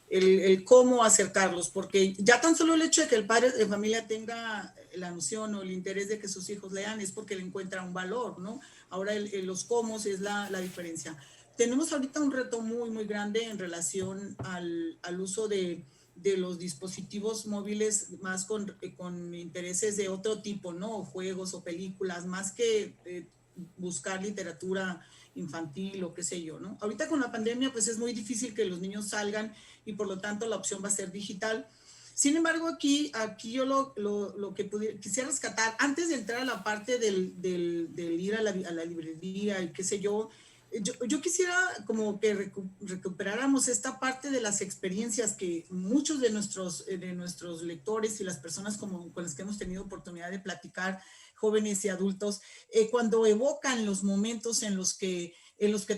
El cómo acercarlos, porque ya tan solo el hecho de que el padre de familia tenga la noción o el interés de que sus hijos lean es porque le encuentra un valor, ¿no? Ahora los cómo es la diferencia. Tenemos ahorita un reto muy, muy grande en relación al uso de los dispositivos móviles más con intereses de otro tipo, ¿no? Juegos o películas, más que buscar literatura infantil o qué sé yo, ¿no? Ahorita con la pandemia pues es muy difícil que los niños salgan y por lo tanto la opción va a ser digital. Sin embargo, aquí yo lo que quisiera rescatar, antes de entrar a la parte del ir a la librería y qué sé yo quisiera como que recuperáramos esta parte de las experiencias que muchos de nuestros lectores y las personas con las que hemos tenido oportunidad de platicar, jóvenes y adultos, cuando evocan los momentos en los que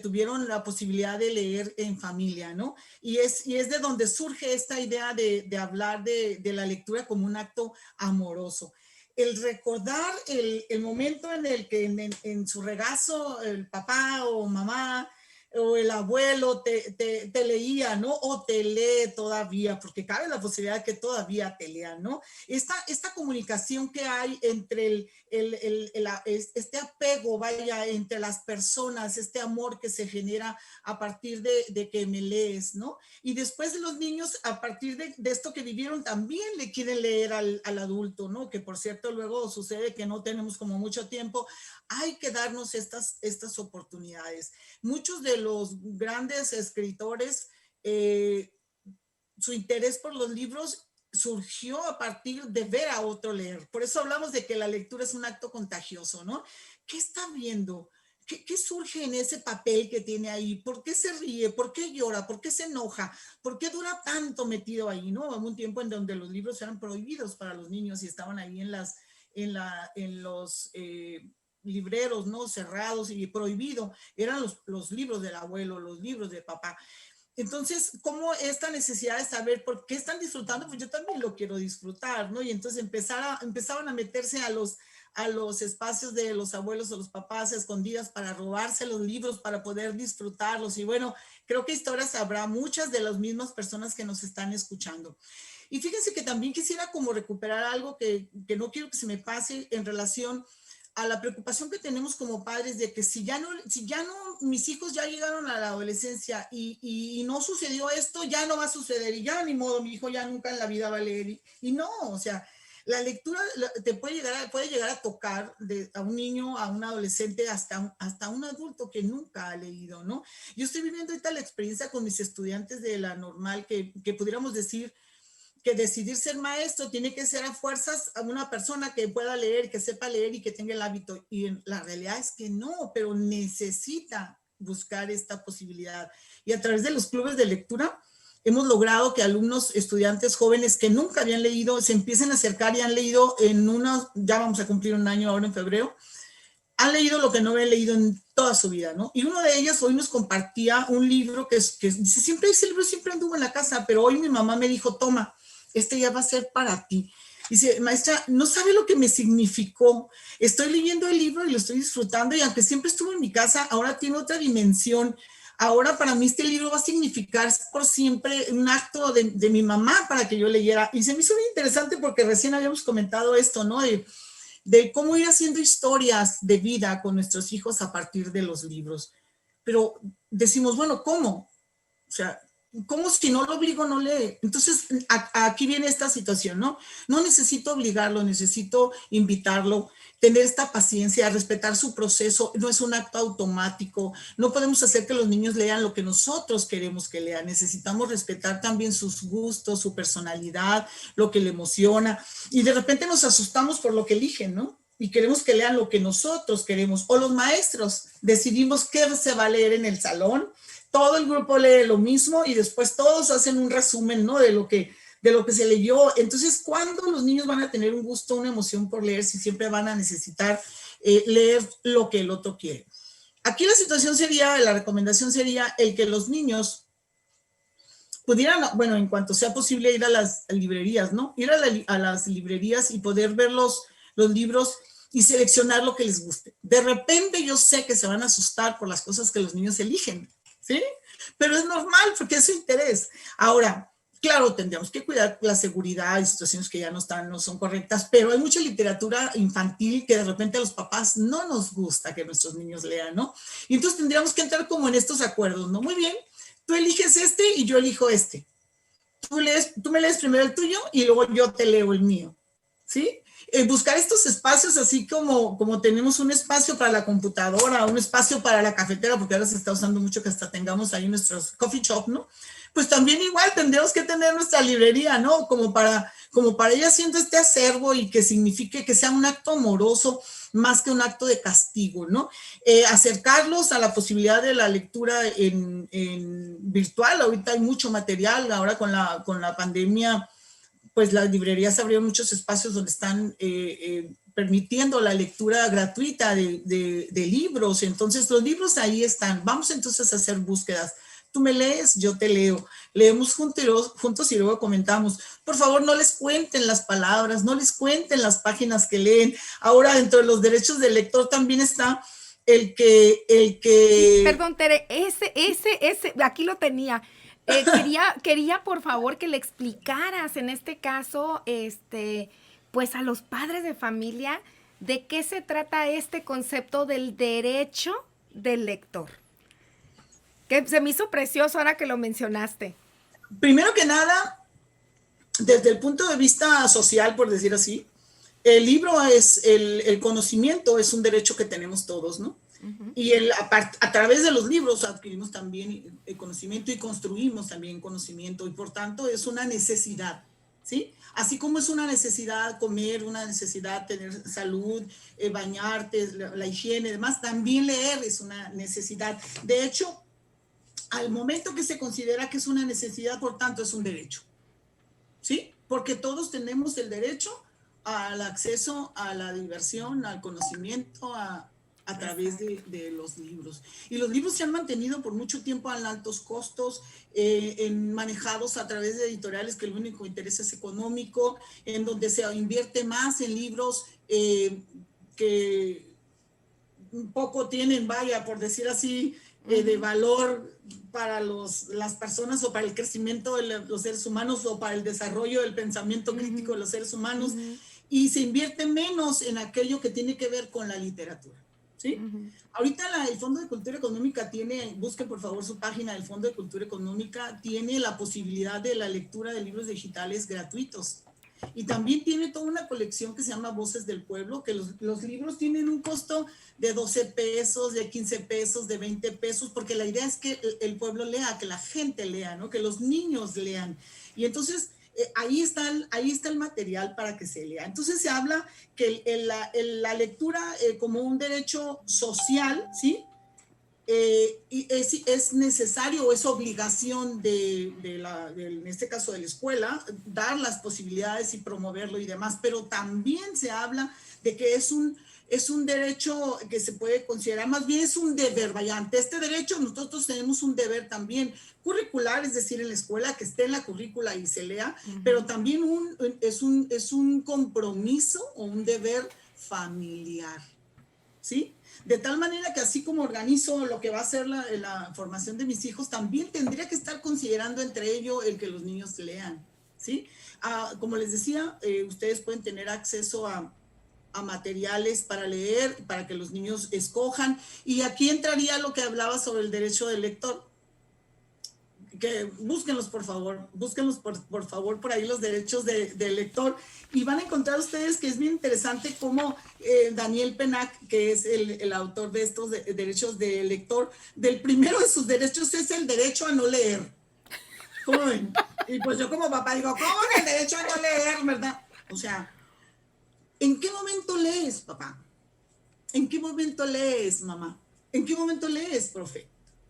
tuvieron la posibilidad de leer en familia, ¿no? Y es de donde surge esta idea de hablar de la lectura como un acto amoroso. El recordar el momento en el que en su regazo el papá o mamá o el abuelo te leía, ¿no? O te lee todavía, porque cabe la posibilidad de que todavía te lean, ¿no? Esta comunicación que hay entre este apego, vaya, entre las personas, este amor que se genera a partir de que me lees, ¿no? Y después de los niños, a partir de esto que vivieron, también le quieren leer al adulto, ¿no? Que por cierto, luego sucede que no tenemos como mucho tiempo. Hay que darnos estas oportunidades. Muchos de los grandes escritores, su interés por los libros surgió a partir de ver a otro leer. Por eso hablamos de que la lectura es un acto contagioso, ¿no? ¿Qué está viendo? ¿Qué surge en ese papel que tiene ahí? ¿Por qué se ríe? ¿Por qué llora? ¿Por qué se enoja? ¿Por qué dura tanto metido ahí? ¿No? Hubo un tiempo en donde los libros eran prohibidos para los niños y estaban ahí en los libreros, ¿no? Cerrados y prohibido. Eran los libros del abuelo, los libros de papá. Entonces, ¿cómo esta necesidad de saber por qué están disfrutando? Pues yo también lo quiero disfrutar, ¿no? Y entonces empezaron a meterse a los espacios de los abuelos o los papás escondidas para robarse los libros, para poder disfrutarlos. Y bueno, creo que historias habrá muchas de las mismas personas que nos están escuchando. Y fíjense que también quisiera como recuperar algo que no quiero que se me pase en relación a la preocupación que tenemos como padres de que si ya no, mis hijos ya llegaron a la adolescencia y no sucedió esto, ya no va a suceder y ya ni modo, mi hijo ya nunca en la vida va a leer. Y no, o sea, La lectura te puede llegar a tocar a un niño, a un adolescente, hasta un adulto que nunca ha leído, ¿no? Yo estoy viviendo ahorita la experiencia con mis estudiantes de la normal, que pudiéramos decir que decidir ser maestro tiene que ser a fuerzas a una persona que pueda leer, que sepa leer y que tenga el hábito. Y la realidad es que no, pero necesita buscar esta posibilidad. Y a través de los clubes de lectura hemos logrado que alumnos, estudiantes jóvenes que nunca habían leído, se empiecen a acercar y han leído ya vamos a cumplir un año ahora en febrero, han leído lo que no habían leído en toda su vida, ¿no? Y uno de ellos hoy nos compartía un libro que dice, siempre ese libro siempre anduvo en la casa, pero hoy mi mamá me dijo, toma, este ya va a ser para ti. Dice, maestra, no sabe lo que me significó. Estoy leyendo el libro y lo estoy disfrutando y aunque siempre estuvo en mi casa, ahora tiene otra dimensión. Ahora para mí este libro va a significar por siempre un acto de mi mamá para que yo leyera. Y se me hizo muy interesante porque recién habíamos comentado esto, ¿no? De cómo ir haciendo historias de vida con nuestros hijos a partir de los libros. Pero decimos, bueno, ¿cómo? O sea, ¿cómo si no lo obligo, no lee? Entonces, aquí viene esta situación, ¿no? No necesito obligarlo, necesito invitarlo, tener esta paciencia, respetar su proceso, no es un acto automático, no podemos hacer que los niños lean lo que nosotros queremos que lean, necesitamos respetar también sus gustos, su personalidad, lo que le emociona, y de repente nos asustamos por lo que eligen, ¿no? Y queremos que lean lo que nosotros queremos, o los maestros decidimos qué se va a leer en el salón, todo el grupo lee lo mismo y después todos hacen un resumen, ¿no? De lo que se leyó. Entonces, ¿cuándo los niños van a tener un gusto, una emoción por leer si siempre van a necesitar leer lo que el otro quiere? Aquí la situación sería, la recomendación sería el que los niños pudieran, bueno, en cuanto sea posible, ir a las librerías, ¿no? Ir a las librerías y poder ver los libros y seleccionar lo que les guste. De repente yo sé que se van a asustar por las cosas que los niños eligen, ¿sí? Pero es normal porque es su interés. Ahora, claro, tendríamos que cuidar la seguridad y situaciones que ya no son correctas, pero hay mucha literatura infantil que de repente a los papás no nos gusta que nuestros niños lean, ¿no? Y entonces tendríamos que entrar como en estos acuerdos, ¿no? Muy bien, tú eliges este y yo elijo este. Tú me lees primero el tuyo y luego yo te leo el mío, ¿sí? Buscar estos espacios así como tenemos un espacio para la computadora, un espacio para la cafetera, porque ahora se está usando mucho que hasta tengamos ahí nuestros coffee shop, ¿no? Pues también igual tendríamos que tener nuestra librería, ¿no? Como para ir haciendo este acervo y que signifique que sea un acto amoroso más que un acto de castigo, ¿no? Acercarlos a la posibilidad de la lectura en virtual. Ahorita hay mucho material, ahora con la pandemia, pues las librerías abrieron muchos espacios donde están permitiendo la lectura gratuita de libros. Entonces, los libros ahí están. Vamos entonces a hacer búsquedas. Tú me lees, yo te leo. Leemos juntos y luego comentamos. Por favor, no les cuenten las palabras, no les cuenten las páginas que leen. Ahora, dentro de los derechos del lector también está el que... Perdón, Tere, aquí lo tenía. Quería por favor que le explicaras en este caso, pues a los padres de familia, de qué se trata este concepto del derecho del lector. Que se me hizo precioso ahora que lo mencionaste. Primero que nada, desde el punto de vista social, por decir así, el libro es el conocimiento, es un derecho que tenemos todos, ¿no? Uh-huh. Y a través de los libros adquirimos también el conocimiento y construimos también conocimiento y por tanto es una necesidad, ¿sí? Así como es una necesidad comer, una necesidad tener salud, bañarte, la higiene y demás, también leer es una necesidad. De hecho, al momento que se considera que es una necesidad, por tanto es un derecho, ¿sí? Porque todos tenemos el derecho al acceso a la diversión, al conocimiento, a través de los libros. Y los libros se han mantenido por mucho tiempo a altos costos, manejados a través de editoriales que el único interés es económico, en donde se invierte más en libros que un poco tienen, vaya, por decir así, de valor para las personas o para el crecimiento de los seres humanos o para el desarrollo del pensamiento crítico de los seres humanos, y se invierte menos en aquello que tiene que ver con la literatura. ¿Sí? Ahorita el Fondo de Cultura Económica busquen por favor su página del Fondo de Cultura Económica, tiene la posibilidad de la lectura de libros digitales gratuitos. Y también tiene toda una colección que se llama Voces del Pueblo, que los libros tienen un costo de 12 pesos, de 15 pesos, de 20 pesos, porque la idea es que el pueblo lea, que la gente lea, ¿no? Que los niños lean. Y entonces ahí está el material para que se lea. Entonces se habla que la lectura como un derecho social, ¿sí? Y es necesario o es obligación en este caso de la escuela, dar las posibilidades y promoverlo y demás, pero también se habla de que es un derecho que se puede considerar, más bien es un deber, vaya, ante este derecho nosotros tenemos un deber también curricular, es decir, en la escuela, que esté en la currícula y se lea, pero también es un compromiso o un deber familiar, ¿sí? De tal manera que así como organizo lo que va a ser la formación de mis hijos, también tendría que estar considerando entre ello el que los niños lean, ¿sí? Como les decía, ustedes pueden tener acceso a materiales para leer, para que los niños escojan, y aquí entraría lo que hablaba sobre el derecho del lector, que búsquenlos por favor por ahí los derechos del lector, y van a encontrar ustedes que es bien interesante cómo Daniel Pennack, que es el autor de estos derechos del lector, del primero de sus derechos es el derecho a no leer. ¿Cómo ven? Y pues yo como papá digo, ¿cómo el derecho a no leer, verdad? O sea, ¿en qué momento lees, papá? ¿En qué momento lees, mamá? ¿En qué momento lees, profe?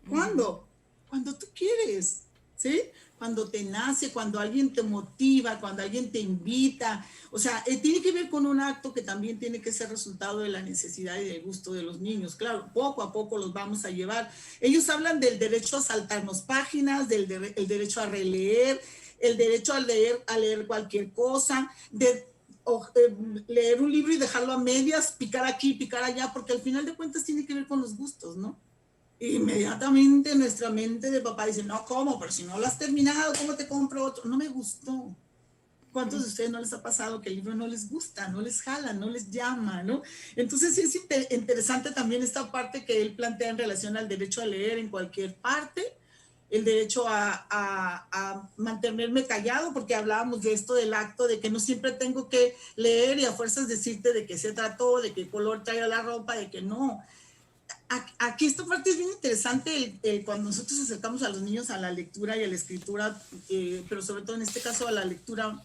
¿Cuándo? Cuando tú quieres, ¿sí? Cuando te nace, cuando alguien te motiva, cuando alguien te invita. O sea, tiene que ver con un acto que también tiene que ser resultado de la necesidad y del gusto de los niños. Claro, poco a poco los vamos a llevar. Ellos hablan del derecho a saltarnos páginas, el derecho a releer, el derecho a leer cualquier cosa, leer un libro y dejarlo a medias, picar aquí, picar allá, porque al final de cuentas tiene que ver con los gustos, ¿no? Inmediatamente nuestra mente de papá dice, no, ¿cómo? Pero si no lo has terminado, ¿cómo te compro otro? No me gustó. ¿Cuántos de ustedes no les ha pasado que el libro no les gusta, no les jala, no les llama, ¿no? Entonces sí es interesante también esta parte que él plantea en relación al derecho a leer en cualquier parte, el derecho a mantenerme callado, porque hablábamos de esto del acto, de que no siempre tengo que leer y a fuerzas decirte de qué se trató, de qué color trae la ropa, de que no. Aquí esta parte es bien interesante, cuando nosotros acercamos a los niños a la lectura y a la escritura, pero sobre todo en este caso a la lectura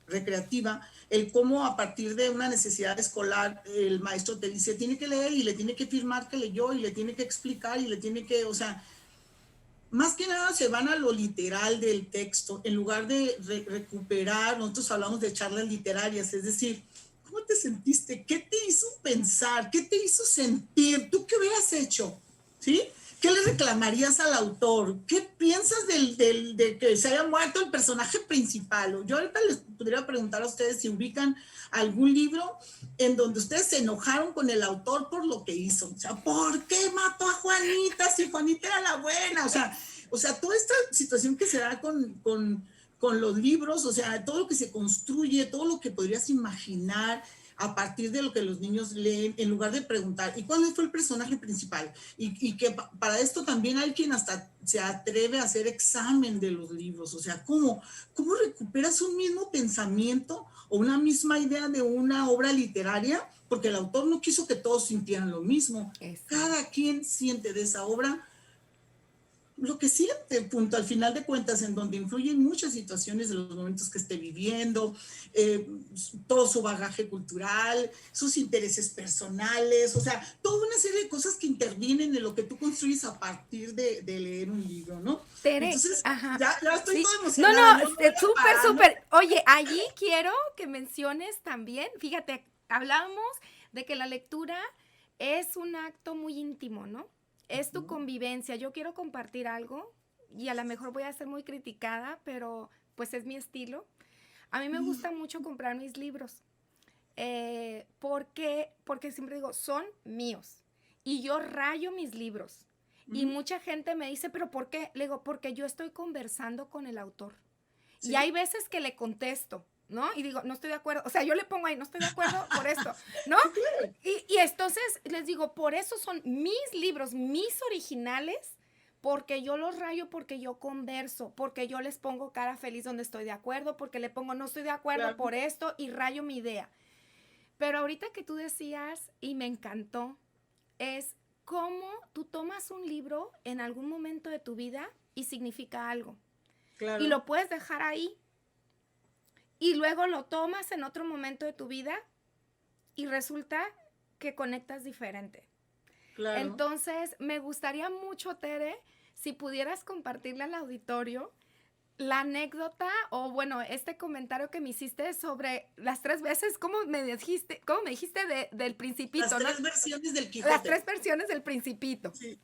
recreativa, el cómo a partir de una necesidad escolar el maestro te dice, tiene que leer y le tiene que firmar que leyó y le tiene que explicar y le tiene que, o sea, más que nada se van a lo literal del texto, en lugar de recuperar, nosotros hablamos de charlas literarias, es decir, ¿cómo te sentiste? ¿Qué te hizo pensar? ¿Qué te hizo sentir? ¿Tú qué hubieras hecho? ¿Sí? ¿Qué le reclamarías al autor? ¿Qué piensas de que se haya muerto el personaje principal? Yo ahorita les podría preguntar a ustedes si ubican algún libro en donde ustedes se enojaron con el autor por lo que hizo. O sea, ¿por qué mató a Juanita si Juanita era la buena? O sea toda esta situación que se da con los libros, o sea, todo lo que se construye, todo lo que podrías imaginar a partir de lo que los niños leen, en lugar de preguntar, ¿y cuál fue el personaje principal? Y que para esto también hay quien hasta se atreve a hacer examen de los libros, o sea, ¿cómo recuperas un mismo pensamiento o una misma idea de una obra literaria? Porque el autor no quiso que todos sintieran lo mismo. Cada quien siente de esa obra lo que siente, punto, al final de cuentas, en donde influyen muchas situaciones de los momentos que esté viviendo, todo su bagaje cultural, sus intereses personales, o sea, toda una serie de cosas que intervienen en lo que tú construyes a partir de leer un libro, ¿no? Tere, Entonces, ajá. ya estoy Sí. toda No, emocionada. no, súper, súper. Oye, allí quiero que menciones también, fíjate, hablábamos de que la lectura es un acto muy íntimo, ¿no? Es tu convivencia. Yo quiero compartir algo y a lo mejor voy a ser muy criticada, pero pues es mi estilo. A mí me gusta mucho comprar mis libros. Porque siempre digo, son míos. Y yo rayo mis libros. Y mucha gente me dice, ¿pero por qué? Le digo, porque yo estoy conversando con el autor. ¿Sí? Y hay veces que le contesto, ¿no? Y digo, no estoy de acuerdo. O sea, yo le pongo ahí, no estoy de acuerdo por esto, ¿no? Y entonces les digo, por eso son mis libros, mis originales, porque yo los rayo, porque yo converso, porque yo les pongo cara feliz donde estoy de acuerdo, porque le pongo no estoy de acuerdo Claro, por esto y rayo mi idea. Pero ahorita que tú decías, y me encantó, es cómo tú tomas un libro en algún momento de tu vida y significa algo. Y claro, lo puedes dejar ahí. Y luego lo tomas en otro momento de tu vida y resulta que conectas diferente. claro. Entonces, me gustaría mucho, Tere, si pudieras compartirle al auditorio la anécdota o bueno, este comentario que me hiciste sobre las 3 veces, cómo me dijiste del Las Principito, ¿no? tres versiones del Las Quijote. 3 versiones del Principito. Sí,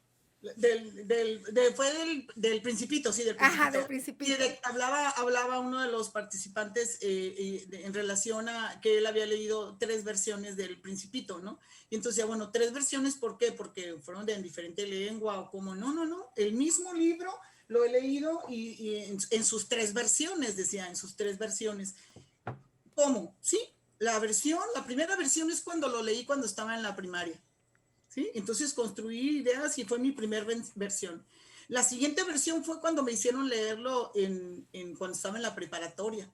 fue del Principito, sí, del Ajá, del Principito. Y Principito. hablaba uno de los participantes en relación a que él había leído 3 versiones del Principito, ¿no? Y entonces, bueno, 3 versiones, ¿por qué? Porque fueron de diferente lengua o como, no, el mismo libro lo he leído y en sus 3 versiones, decía, en sus 3 versiones. ¿Cómo? Sí, la primera versión es cuando lo leí cuando estaba en la primaria. ¿Sí? Entonces construí ideas y fue mi primera versión. La siguiente versión fue cuando me hicieron leerlo cuando estaba en la preparatoria.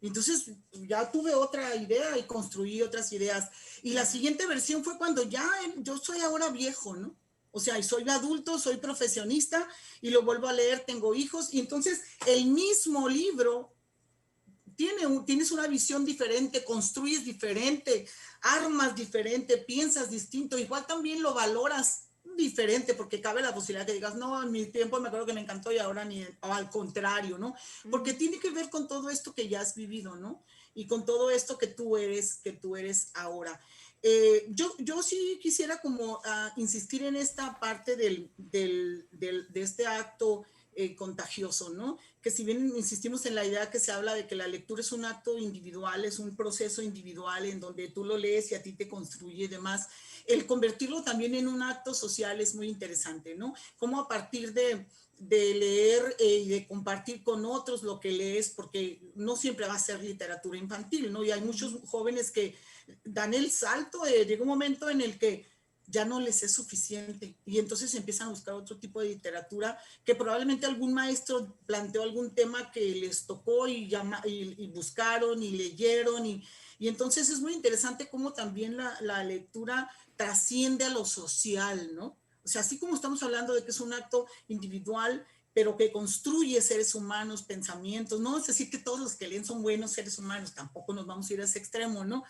Entonces ya tuve otra idea y construí otras ideas. Y la siguiente versión fue cuando yo soy ahora viejo, ¿no? O sea, soy adulto, soy profesionista y lo vuelvo a leer, tengo hijos. Y entonces el mismo libro tienes una visión diferente, construyes diferente, armas diferente, piensas distinto, igual también lo valoras diferente, porque cabe la posibilidad que digas, no, en mi tiempo me acuerdo que me encantó y ahora ni, o al contrario, ¿no? Porque tiene que ver con todo esto que ya has vivido, ¿no? Y con todo esto que tú eres ahora. Yo sí quisiera como insistir en esta parte de este acto contagioso, ¿no? Que si bien insistimos en la idea que se habla de que la lectura es un acto individual, es un proceso individual en donde tú lo lees y a ti te construye y demás, el convertirlo también en un acto social es muy interesante, ¿no? Como a partir de leer y de compartir con otros lo que lees, porque no siempre va a ser literatura infantil, ¿no? Y hay muchos jóvenes que dan el salto, llega un momento en el que ya no les es suficiente y entonces empiezan a buscar otro tipo de literatura que probablemente algún maestro planteó algún tema que les tocó y buscaron y leyeron y entonces es muy interesante cómo también la lectura trasciende a lo social, ¿no? O sea, así como estamos hablando de que es un acto individual, pero que construye seres humanos, pensamientos, no es decir que todos los que leen son buenos seres humanos, tampoco nos vamos a ir a ese extremo, ¿no?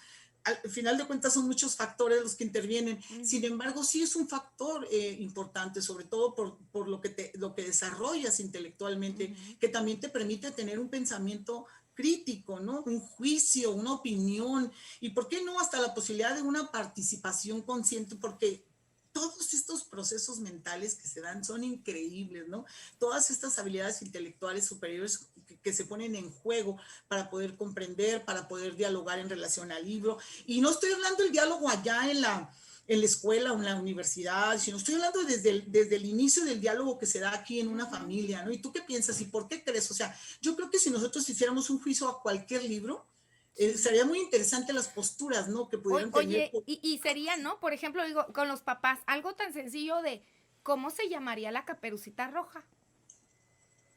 Al final de cuentas son muchos factores los que intervienen. Sin embargo, sí es un factor importante, sobre todo por lo que desarrollas intelectualmente, que también te permite tener un pensamiento crítico, ¿no? Un juicio, una opinión, y por qué no hasta la posibilidad de una participación consciente, porque todos estos procesos mentales que se dan son increíbles, ¿no? Todas estas habilidades intelectuales superiores que se ponen en juego para poder comprender, para poder dialogar en relación al libro. Y no estoy hablando del diálogo allá en la escuela o en la universidad, sino estoy hablando desde el inicio del diálogo que se da aquí en una familia, ¿no? ¿Y tú qué piensas y por qué crees? O sea, yo creo que si nosotros hiciéramos un juicio a cualquier libro, Sí. sería muy interesante las posturas, ¿no? Que pudieran tener. Oye, y sería, ¿no? Por ejemplo, digo, con los papás, algo tan sencillo de cómo se llamaría la Caperucita Roja,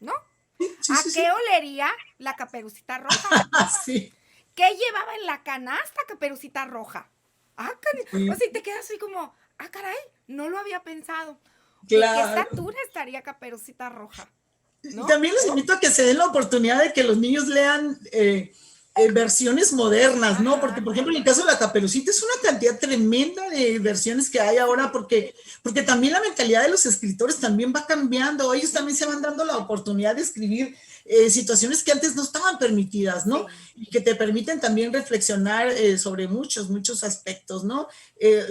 ¿no? Sí, ¿A sí, qué sí. olería la Caperucita Roja? Sí, ¿Qué llevaba en la canasta Caperucita Roja? O sí, sea, te quedas así como, caray, no lo había pensado. ¿De qué claro. estatura estaría Caperucita Roja? Y ¿No? también les invito a que se den la oportunidad de que los niños lean versiones modernas, ¿no? Porque, Ajá, por ejemplo, en el caso de la Caperucita es una cantidad tremenda de versiones que hay ahora, sí, porque también la mentalidad de los escritores también va cambiando, ellos también se van dando la oportunidad de escribir situaciones que antes no estaban permitidas, ¿no? sí. Y que te permiten también reflexionar sobre muchos aspectos, ¿no?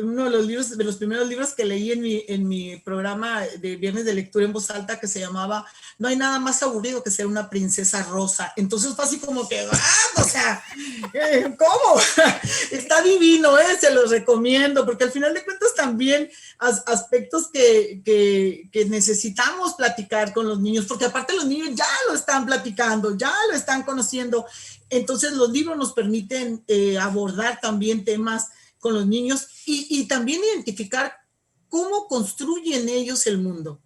Uno de los primeros libros que leí en mi programa de Viernes de Lectura en Voz Alta que se llamaba No hay nada más aburrido que ser una princesa rosa. Entonces fue así como que, o sea, ¿cómo? Está divino, se los recomiendo, porque al final de cuentas también aspectos que necesitamos platicar con los niños, porque aparte los niños ya lo están platicando, ya lo están conociendo. Entonces los libros nos permiten abordar también temas con los niños y también identificar cómo construyen ellos el mundo.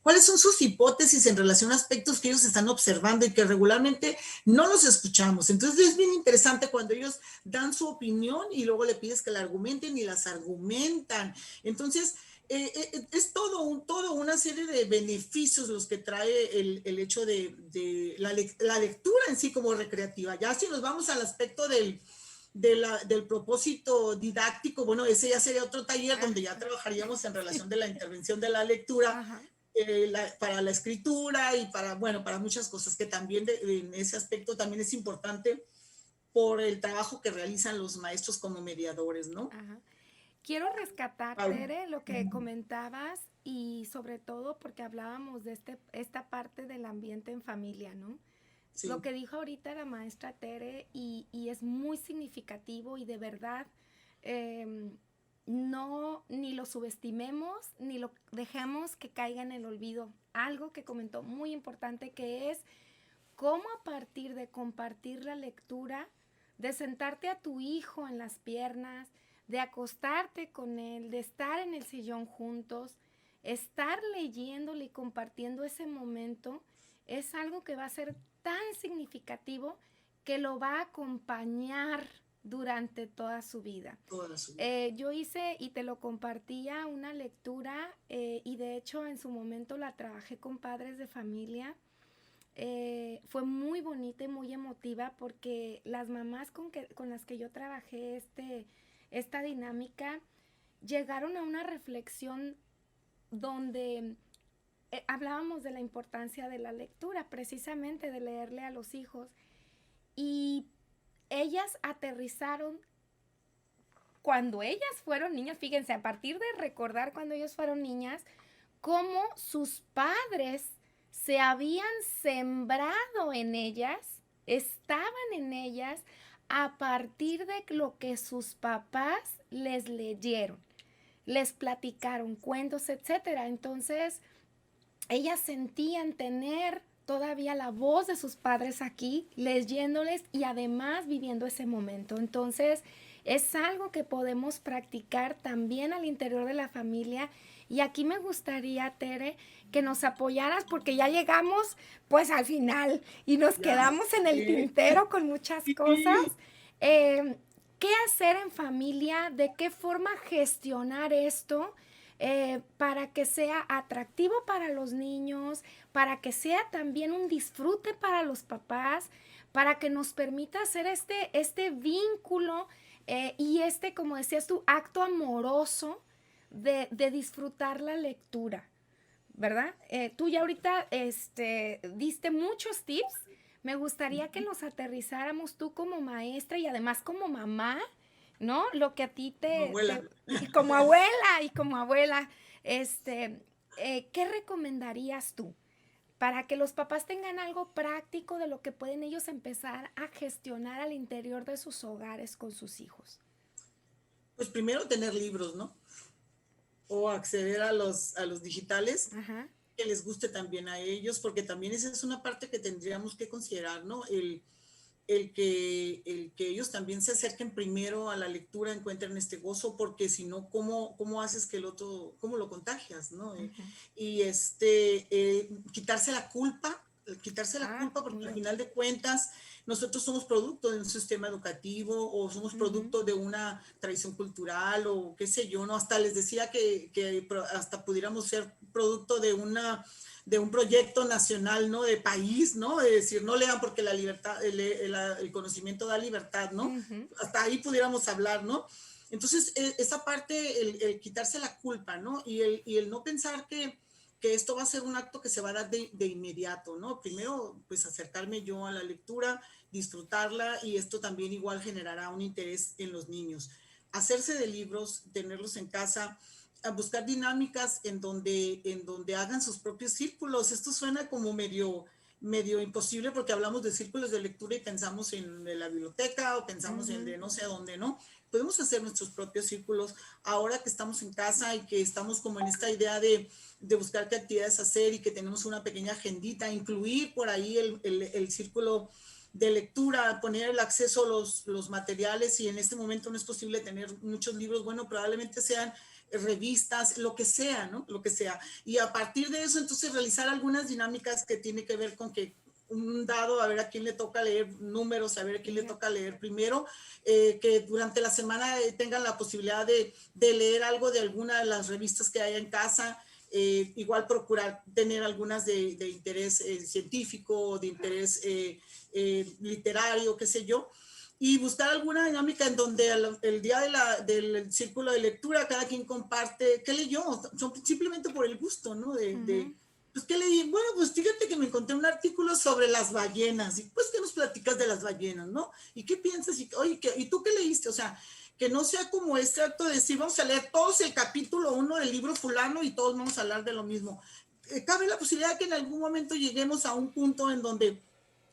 cuáles son sus hipótesis en relación a aspectos que ellos están observando y que regularmente no los escuchamos. Entonces es bien interesante cuando ellos dan su opinión y luego le pides que la argumenten y las argumentan. Entonces, es todo una serie de beneficios los que trae el hecho de la lectura en sí como recreativa. Ya si nos vamos al aspecto del propósito didáctico, bueno, ese ya sería otro taller donde ya trabajaríamos en relación de la intervención de la lectura para la escritura y para, bueno, para muchas cosas que también en ese aspecto también es importante por el trabajo que realizan los maestros como mediadores, ¿no? Ajá. Quiero rescatar, Tere, lo que comentabas y sobre todo porque hablábamos de esta parte del ambiente en familia, ¿no? Sí. Lo que dijo ahorita la maestra Tere y es muy significativo y de verdad no ni lo subestimemos ni lo dejemos que caiga en el olvido. Algo que comentó muy importante que es cómo a partir de compartir la lectura, de sentarte a tu hijo en las piernas, de acostarte con él, de estar en el sillón juntos, estar leyéndole y compartiendo ese momento, es algo que va a ser tan significativo que lo va a acompañar durante toda su vida. Yo hice y te lo compartía una lectura y de hecho en su momento la trabajé con padres de familia. Fue muy bonita y muy emotiva porque las mamás con las que yo trabajé esta dinámica llegaron a una reflexión donde hablábamos de la importancia de la lectura, precisamente de leerle a los hijos, y ellas aterrizaron cuando ellas fueron niñas, fíjense, a partir de recordar cuando ellas fueron niñas, cómo sus padres se habían sembrado en ellas, estaban en ellas a partir de lo que sus papás les leyeron, les platicaron cuentos, etcétera. Entonces, ellas sentían tener todavía la voz de sus padres aquí, leyéndoles y además viviendo ese momento. Entonces, es algo que podemos practicar también al interior de la familia. Y aquí me gustaría, Tere, que nos apoyaras porque ya llegamos pues al final y nos quedamos en el tintero con muchas cosas. ¿Qué hacer en familia? ¿De qué forma gestionar esto? Para que sea atractivo para los niños, para que sea también un disfrute para los papás, para que nos permita hacer este vínculo y como decías tú, acto amoroso de disfrutar la lectura, ¿verdad? Tú ya ahorita diste muchos tips. Me gustaría que los aterrizáramos tú como maestra y además como mamá, ¿no? Lo que a ti y como abuela, ¿qué recomendarías tú para que los papás tengan algo práctico de lo que pueden ellos empezar a gestionar al interior de sus hogares con sus hijos? Pues primero tener libros, ¿no? O acceder a los digitales. Ajá. Que les guste también a ellos, porque también esa es una parte que tendríamos que considerar, ¿no? El que ellos también se acerquen primero a la lectura, encuentren este gozo, porque si no, ¿cómo haces que el otro, cómo lo contagias, ¿no? Uh-huh. Y quitarse la culpa, porque al final de cuentas nosotros somos producto de un sistema educativo o somos producto de una tradición cultural o qué sé yo, ¿no? Hasta les decía que hasta pudiéramos ser producto de un proyecto nacional, ¿no? De país, ¿no? De decir, no lean porque la libertad, el conocimiento da libertad, ¿no? Uh-huh. Hasta ahí pudiéramos hablar, ¿no? Entonces, esa parte, el quitarse la culpa, ¿no? Y el no pensar que esto va a ser un acto que se va a dar de inmediato, ¿no? Primero, pues acercarme yo a la lectura, disfrutarla y esto también igual generará un interés en los niños. Hacerse de libros, tenerlos en casa, a buscar dinámicas en donde hagan sus propios círculos. Esto suena como medio imposible porque hablamos de círculos de lectura y pensamos en la biblioteca o pensamos en de no sé dónde, ¿no? Podemos hacer nuestros propios círculos ahora que estamos en casa y que estamos como en esta idea de buscar qué actividades hacer y que tenemos una pequeña agendita, incluir por ahí el círculo de lectura, poner el acceso a los materiales. Y en este momento no es posible tener muchos libros, bueno, probablemente sean revistas, lo que sea, ¿no? Lo que sea. Y a partir de eso, entonces, realizar algunas dinámicas que tiene que ver con que un dado, a ver a quién le toca leer números, a ver a quién le toca leer primero, que durante la semana tengan la posibilidad de leer algo de alguna de las revistas que haya en casa, igual procurar tener algunas de interés científico, de interés literario, qué sé yo, y buscar alguna dinámica en donde el día del círculo de lectura cada quien comparte qué leyó, simplemente por el gusto, ¿no? Pues, ¿qué leí? Bueno, pues fíjate que me encontré un artículo sobre las ballenas, y pues, ¿qué nos platicas de las ballenas, no? ¿Y qué piensas? Y, oye, ¿y tú qué leíste? O sea, que no sea como este acto de decir, vamos a leer todos el capítulo 1 del libro fulano y todos vamos a hablar de lo mismo. Cabe la posibilidad de que en algún momento lleguemos a un punto en donde,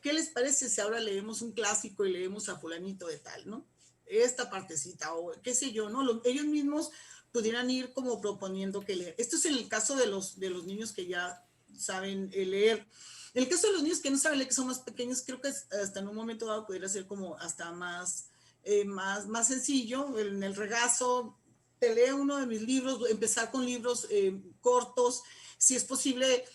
¿qué les parece si ahora leemos un clásico y leemos a fulanito de tal, ¿no? Esta partecita, o qué sé yo, ¿no? Ellos mismos pudieran ir como proponiendo que leer. Esto es en el caso de los niños que ya saben leer. En el caso de los niños que no saben leer, que son más pequeños, creo que hasta en un momento dado podría ser como hasta más sencillo. En el regazo, te lee uno de mis libros, empezar con libros cortos, si es posible,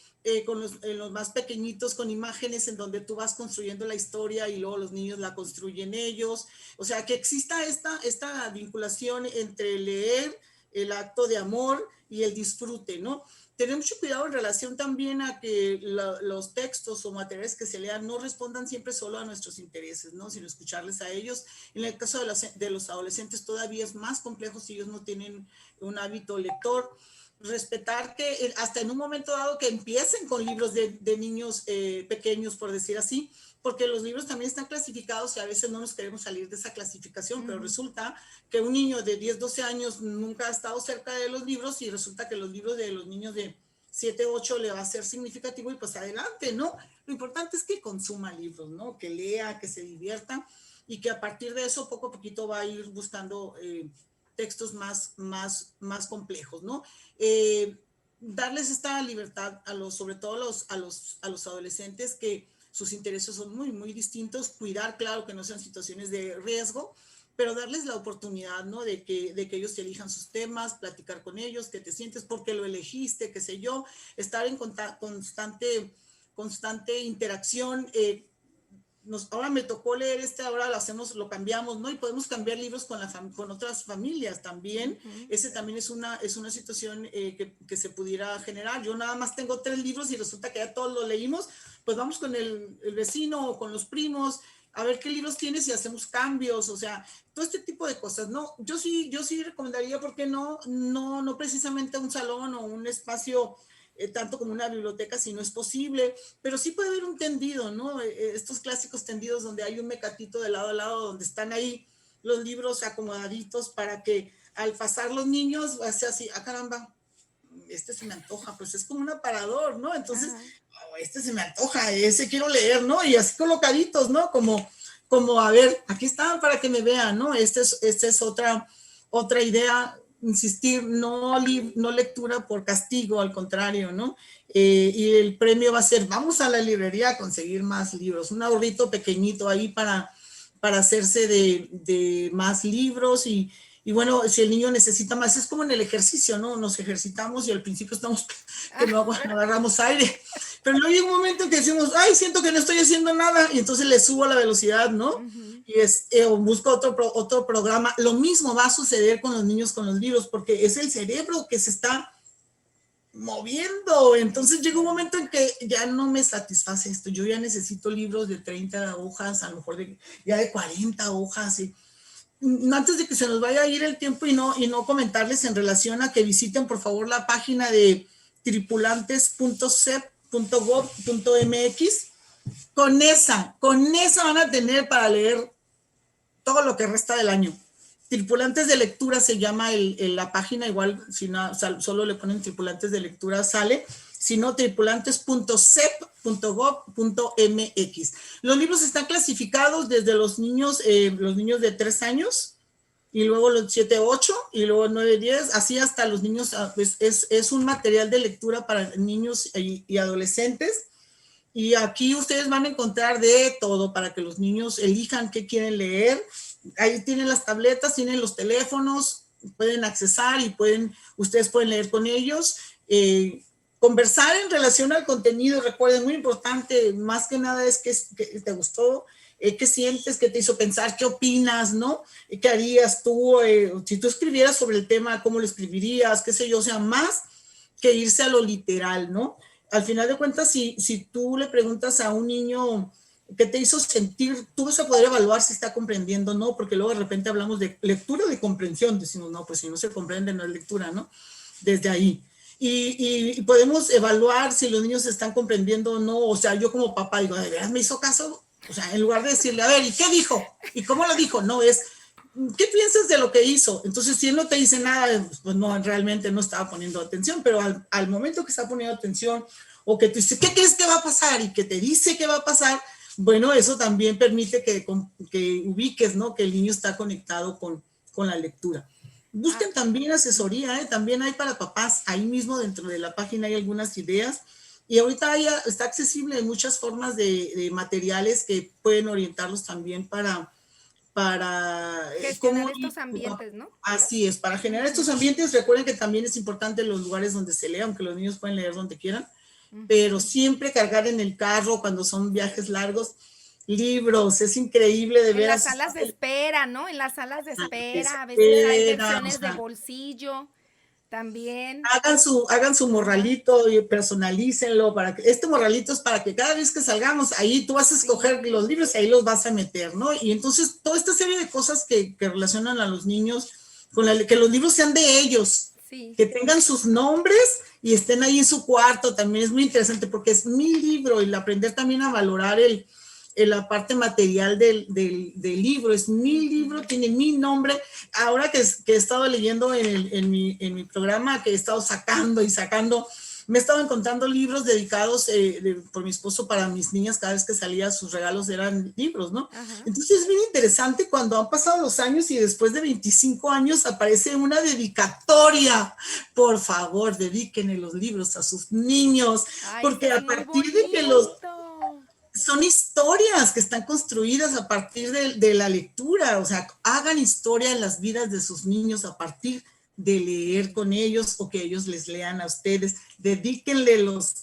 con los más pequeñitos, con imágenes en donde tú vas construyendo la historia y luego los niños la construyen ellos. O sea, que exista esta vinculación entre leer, el acto de amor y el disfrute, ¿no? Tener mucho cuidado en relación también a que los textos o materiales que se lean no respondan siempre solo a nuestros intereses, ¿no? Sino escucharles a ellos. En el caso de los adolescentes todavía es más complejo si ellos no tienen un hábito lector. Respetar que hasta en un momento dado que empiecen con libros de niños pequeños, por decir así, porque los libros también están clasificados y a veces no nos queremos salir de esa clasificación, pero resulta que un niño de 10, 12 años nunca ha estado cerca de los libros y resulta que los libros de los niños de 7, 8 le va a ser significativo y pues adelante, ¿no? Lo importante es que consuma libros, ¿no? Que lea, que se divierta y que a partir de eso poco a poquito va a ir buscando textos más complejos, ¿no? Darles esta libertad sobre todo a los adolescentes, que sus intereses son muy, muy distintos, cuidar, claro, que no sean situaciones de riesgo, pero darles la oportunidad, ¿no? De que ellos elijan sus temas, platicar con ellos, que te sientes porque lo elegiste, qué sé yo, estar en constante interacción. Ahora me tocó leer ahora lo cambiamos, ¿no? Y podemos cambiar libros con otras familias también. Ese también es una situación que se pudiera generar. Yo nada más tengo 3 libros y resulta que ya todos los leímos, pues vamos con el vecino o con los primos, a ver qué libros tienes y hacemos cambios, o sea, todo este tipo de cosas, ¿no? Yo sí recomendaría, ¿por qué no precisamente un salón o un espacio tanto como una biblioteca si no es posible, pero sí puede haber un tendido, ¿no? Estos clásicos tendidos donde hay un mecatito de lado a lado, donde están ahí los libros acomodaditos para que al pasar los niños, sea así, caramba, este se me antoja, pues es como un aparador, ¿no? Entonces, este se me antoja, ese quiero leer, ¿no? Y así colocaditos, ¿no? Como a ver, aquí están para que me vean, ¿no? Esta es otra idea, insistir, no lectura por castigo, al contrario, ¿no? Y el premio va a ser, vamos a la librería a conseguir más libros, un ahorrito pequeñito ahí para hacerse de más libros y bueno, si el niño necesita más, es como en el ejercicio, ¿no? Nos ejercitamos y al principio estamos que no agarramos aire, pero luego hay un momento en que decimos, ay, siento que no estoy haciendo nada, y entonces le subo la velocidad, ¿no? Y busco otro programa. Lo mismo va a suceder con los niños con los libros, porque es el cerebro que se está moviendo. Entonces llega un momento en que ya no me satisface esto. Yo ya necesito libros de 30 hojas, a lo mejor ya de 40 hojas. Y antes de que se nos vaya a ir el tiempo y no comentarles en relación a que visiten por favor la página de tripulantes.cep.gov.mx. Con esa van a tener para leer todo lo que resta del año. Tripulantes de lectura se llama la página, igual si no, solo le ponen tripulantes de lectura sale, sino tripulantes.cep.gov.mx. Los libros están clasificados desde los niños de 3 años, y luego los 7, 8, y luego 9, 10, así hasta los niños, pues es un material de lectura para niños y adolescentes. Y aquí ustedes van a encontrar de todo para que los niños elijan qué quieren leer. Ahí tienen las tabletas, tienen los teléfonos, pueden accesar y ustedes pueden leer con ellos. Conversar en relación al contenido, recuerden, muy importante, más que nada es que te gustó, qué sientes, qué te hizo pensar, qué opinas, ¿no? ¿Qué harías tú? Si tú escribieras sobre el tema, ¿cómo lo escribirías? Qué sé yo, o sea, más que irse a lo literal, ¿no? Al final de cuentas, si tú le preguntas a un niño qué te hizo sentir, tú vas a poder evaluar si está comprendiendo o no, porque luego de repente hablamos de lectura o de comprensión, decimos, no, pues si no se comprende no es lectura, ¿no? Desde ahí. Y podemos evaluar si los niños están comprendiendo o no, o sea, yo como papá digo, ¿de verdad me hizo caso? O sea, en lugar de decirle, a ver, ¿y qué dijo? ¿Y cómo lo dijo? No, es, ¿qué piensas de lo que hizo? Entonces, si él no te dice nada, pues no, realmente no estaba poniendo atención, pero al momento que está poniendo atención, o que tú dices, ¿qué crees que va a pasar? Y que te dice qué va a pasar, bueno, eso también permite que ubiques, ¿no? Que el niño está conectado con la lectura. Busquen también asesoría, ¿eh? También hay para papás, ahí mismo dentro de la página hay algunas ideas, y ahorita está accesible en muchas formas de materiales que pueden orientarlos también para gestionar cómo estos ambientes, ¿no? Así es, para generar estos ambientes. Recuerden que también es importante los lugares donde se lea, aunque los niños pueden leer donde quieran, pero siempre cargar en el carro cuando son viajes largos, libros, es increíble de En las veras. salas de espera, ¿no? En las salas de espera, a veces hay Espera, o versiones de sea, bolsillo también. hagan su morralito y personalícenlo para que este morralito es para que cada vez que salgamos ahí tú vas a escoger los libros y ahí los vas a meter, ¿no? Y entonces toda esta serie de cosas que relacionan a los niños con que los libros sean de ellos, Sí. que tengan sus nombres y estén ahí en su cuarto, también es muy interesante porque es mi libro, y aprender también a valorar la parte material del libro, es mi libro, tiene mi nombre. Ahora que he estado leyendo en mi programa, que he estado sacando y sacando, me he estado encontrando libros dedicados por mi esposo para mis niñas. Cada vez que salía, sus regalos eran libros, ¿no? Ajá. Entonces es bien interesante cuando han pasado los años y después de 25 años aparece una dedicatoria. Por favor, dedíquenle los libros a sus niños. Ay, eso Porque es a muy partir de que bonito. son historias que están construidas a partir de la lectura, o sea, hagan historia en las vidas de sus niños a partir de leer con ellos o que ellos les lean a ustedes. Dedíquenle los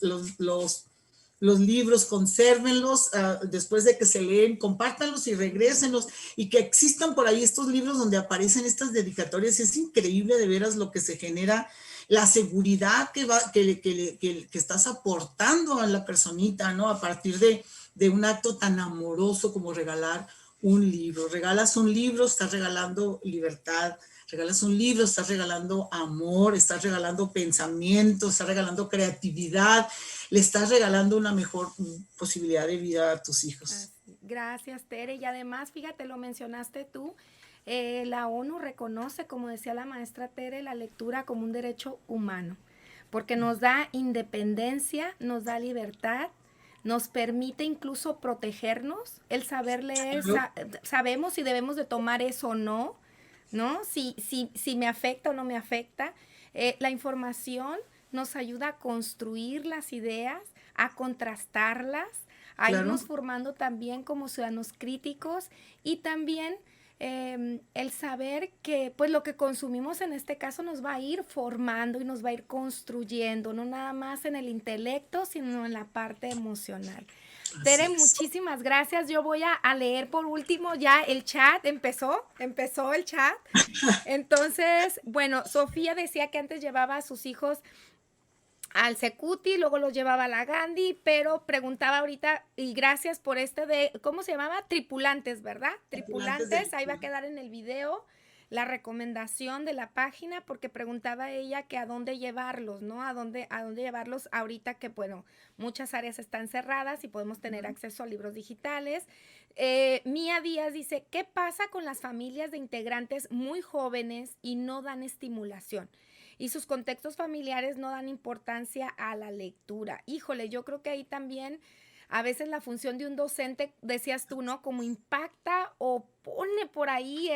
libros, consérvenlos, después de que se leen, compártanlos y regrésenlos, y que existan por ahí estos libros donde aparecen estas dedicatorias. Es increíble de veras lo que se genera, la seguridad que estás aportando a la personita, ¿no? A partir de un acto tan amoroso como regalar un libro. Regalas un libro, estás regalando libertad. Regalas un libro, estás regalando amor, estás regalando pensamiento, estás regalando creatividad, le estás regalando una mejor posibilidad de vida a tus hijos. Gracias, Tere. Y además, fíjate, lo mencionaste tú, la ONU reconoce, como decía la maestra Tere, la lectura como un derecho humano, porque nos da independencia, nos da libertad, nos permite incluso protegernos, el saber leer, sabemos si debemos de tomar eso o no, ¿no? Si me afecta o no me afecta. La información nos ayuda a construir las ideas, a contrastarlas, a irnos formando también como ciudadanos críticos, y también el saber que pues lo que consumimos en este caso nos va a ir formando y nos va a ir construyendo, no nada más en el intelecto, sino en la parte emocional. Tere, muchísimas gracias. Yo voy a leer por último ya el chat. Empezó el chat. Entonces, bueno, Sofía decía que antes llevaba a sus hijos al Secuti, luego los llevaba a la Gandhi, pero preguntaba ahorita, y gracias por ¿cómo se llamaba? Tripulantes, ¿verdad? Tripulantes, ahí va a quedar en el video la recomendación de la página, porque preguntaba ella que a dónde llevarlos, ¿no? A dónde llevarlos ahorita que, bueno, muchas áreas están cerradas y podemos tener acceso a libros digitales. Mía Díaz dice, ¿qué pasa con las familias de integrantes muy jóvenes y no dan estimulación? Y sus contextos familiares no dan importancia a la lectura. Híjole, yo creo que ahí también a veces la función de un docente, decías tú, ¿no? Como impacta o pone por ahí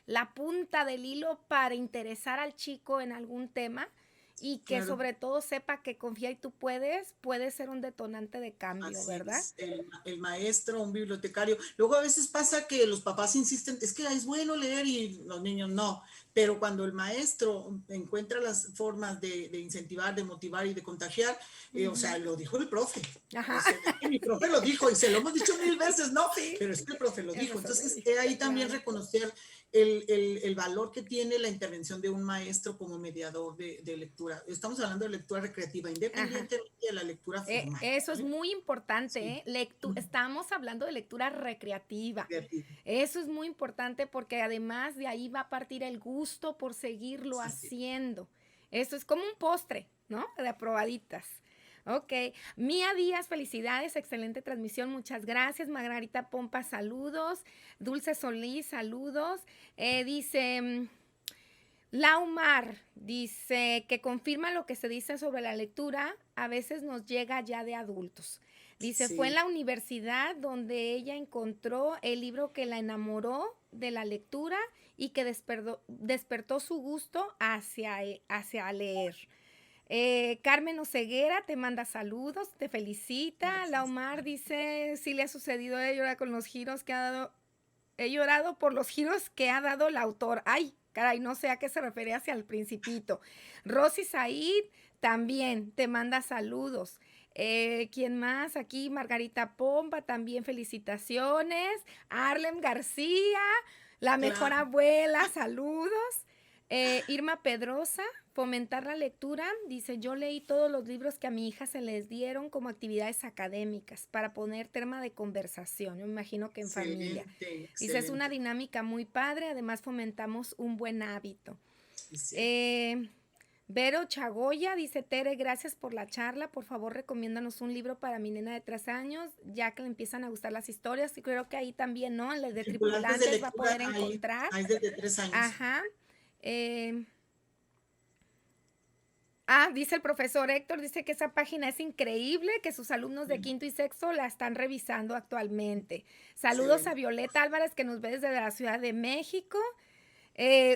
la punta del hilo para interesar al chico en algún tema. y que claro. sobre todo sepa que confía y tú puede ser un detonante de cambio, Así ¿verdad? es, el maestro, un bibliotecario. Luego a veces pasa que los papás insisten, es que es bueno leer y los niños no, pero cuando el maestro encuentra las formas de incentivar, de motivar y de contagiar, o sea, Ujú. lo dijo el profe. Ajá. O sea, es que mi profe lo dijo y se lo hemos dicho 1000 veces, ¿no? Sí, Pero es que el profe lo dijo. eso lo Entonces, dijo, ahí también claro. reconocer el valor que tiene la intervención de un maestro como mediador de lectura. Estamos hablando de lectura recreativa, Ajá. independientemente de la lectura formal. Eso es ¿Vale? muy importante, Sí. ¿eh? Estamos hablando de lectura recreativa. Creativo. Eso es muy importante porque además de ahí va a partir el gusto por seguirlo Sí, sí. haciendo. Eso es como un postre, ¿no? De aprobaditas. Ok. Mía Díaz, felicidades, excelente transmisión, muchas gracias. Margarita Pompa, saludos. Dulce Solís, saludos. Dice, Laumar dice que confirma lo que se dice sobre la lectura, a veces nos llega ya de adultos. Dice, fue en Sí, la universidad donde ella encontró el libro que la enamoró de la lectura y que despertó su gusto hacia leer. Carmen Oceguera te manda saludos, te felicita. gracias. Laumar dice, sí le ha sucedido a ella con los giros que ha dado. He llorado por los giros que ha dado el autor. Ay, caray, no sé a qué se refiere hacia el principito. Rosy Said también te manda saludos. ¿Quién más? Aquí Margarita Pompa, también felicitaciones. Arlem García, la mejor Claro, abuela, saludos. Irma Pedrosa, fomentar la lectura, dice, yo leí todos los libros que a mi hija se les dieron como actividades académicas para poner tema de conversación, yo me imagino que en familia. excelente, Dice, es una excelente. dinámica muy padre, además fomentamos un buen hábito. Es cierto. Eh, Vero Chagoya dice, Tere, gracias por la charla, por favor recomiéndanos un libro para mi nena de 3 años, ya que le empiezan a gustar las historias, y creo que ahí también, ¿no? En el de Tripulantes de tripulantes va a lectura, poder encontrar. hay desde 3 años. Ajá. Eh, dice el profesor Héctor, dice que esa página es increíble, que sus alumnos de Sí, quinto y sexto la están revisando actualmente. Saludos a excelente. Violeta Álvarez, que nos ve desde la Ciudad de México.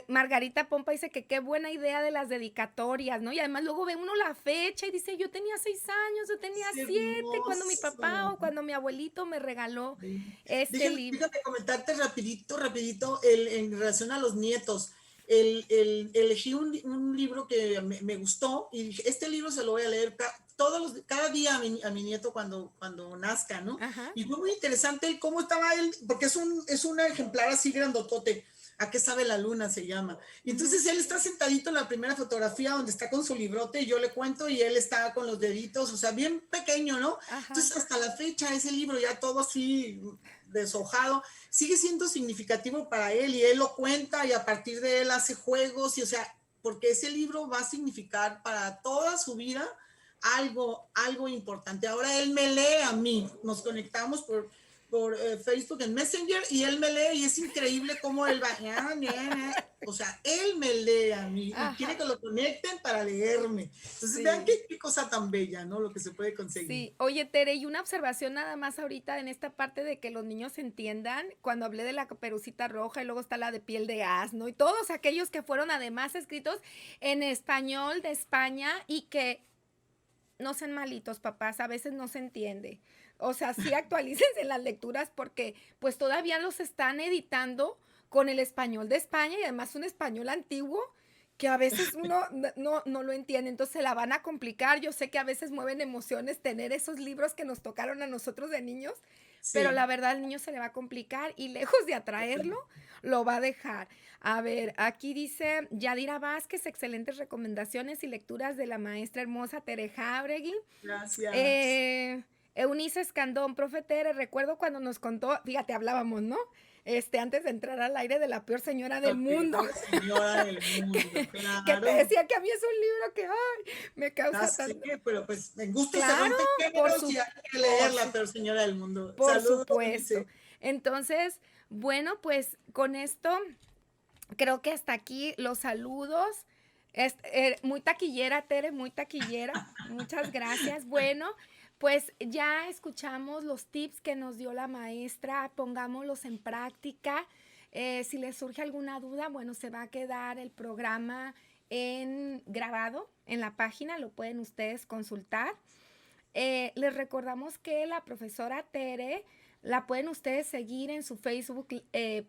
Margarita Pompa dice que qué buena idea de las dedicatorias, ¿no? Y además luego ve uno la fecha y dice, yo tenía 6 años, yo tenía Es 7, cuando mi papá hermoso. o cuando mi abuelito me regaló Sí. este Déjame, libro. déjame comentarte rapidito, rapidito, en relación a los nietos. Elegí un libro que me gustó y dije, este libro se lo voy a leer cada día a mi nieto cuando nazca, ¿no? Ajá, Y fue muy interesante el cómo estaba él, porque es un ejemplar así grandotote. ¿A qué sabe la luna? Se llama. Y ujú, entonces él está sentadito en la primera fotografía donde está con su librote y yo le cuento y él está con los deditos, o sea, bien pequeño, ¿no? ajá, Entonces hasta la fecha ese libro ya todo así deshojado, sigue siendo significativo para él y él lo cuenta y a partir de él hace juegos y o sea, porque ese libro va a significar para toda su vida algo importante. Ahora él me lee a mí, nos conectamos por Facebook en Messenger y él me lee y es increíble cómo él va, o sea, él me lee a mí y quiere ajá, que lo conecten para leerme. Entonces, vean sí. qué cosa tan bella, ¿no? Lo que se puede conseguir. Sí, oye Tere, y una observación nada más ahorita en esta parte de que los niños entiendan, cuando hablé de la caperucita roja y luego está la de piel de asno y todos aquellos que fueron además escritos en español de España y que no sean malitos, papás, a veces no se entiende. O sea, sí actualícense las lecturas porque pues todavía los están editando con el español de España y además un español antiguo que a veces uno no lo entiende, entonces se la van a complicar. Yo sé que a veces mueven emociones tener esos libros que nos tocaron a nosotros de niños, pero Sí. la verdad al niño se le va a complicar y lejos de atraerlo, lo va a dejar. A ver, aquí dice Yadira Vázquez, excelentes recomendaciones y lecturas de la maestra hermosa Tere Jauregui. Gracias. Eh, Eunice Escandón, profe Tere, recuerdo cuando nos contó, fíjate, hablábamos, ¿no? Antes de entrar al aire de la peor señora del La mundo, peor señora del mundo, que te claro. decía que a mí es un libro que, ay, me Ya causa sé, tanto. pero pues en gusto se Claro, rompen por géneros y su, hay que por leer La su, peor señora del mundo. por Saludos, supuesto. Ulises. Entonces, bueno, pues con esto creo que hasta aquí los saludos. Muy taquillera, Tere, muy taquillera. Muchas gracias. Bueno, pues ya escuchamos los tips que nos dio la maestra, pongámoslos en práctica. Si les surge alguna duda, bueno, se va a quedar el programa en grabado en la página, lo pueden ustedes consultar. Les recordamos que la profesora Tere la pueden ustedes seguir en su Facebook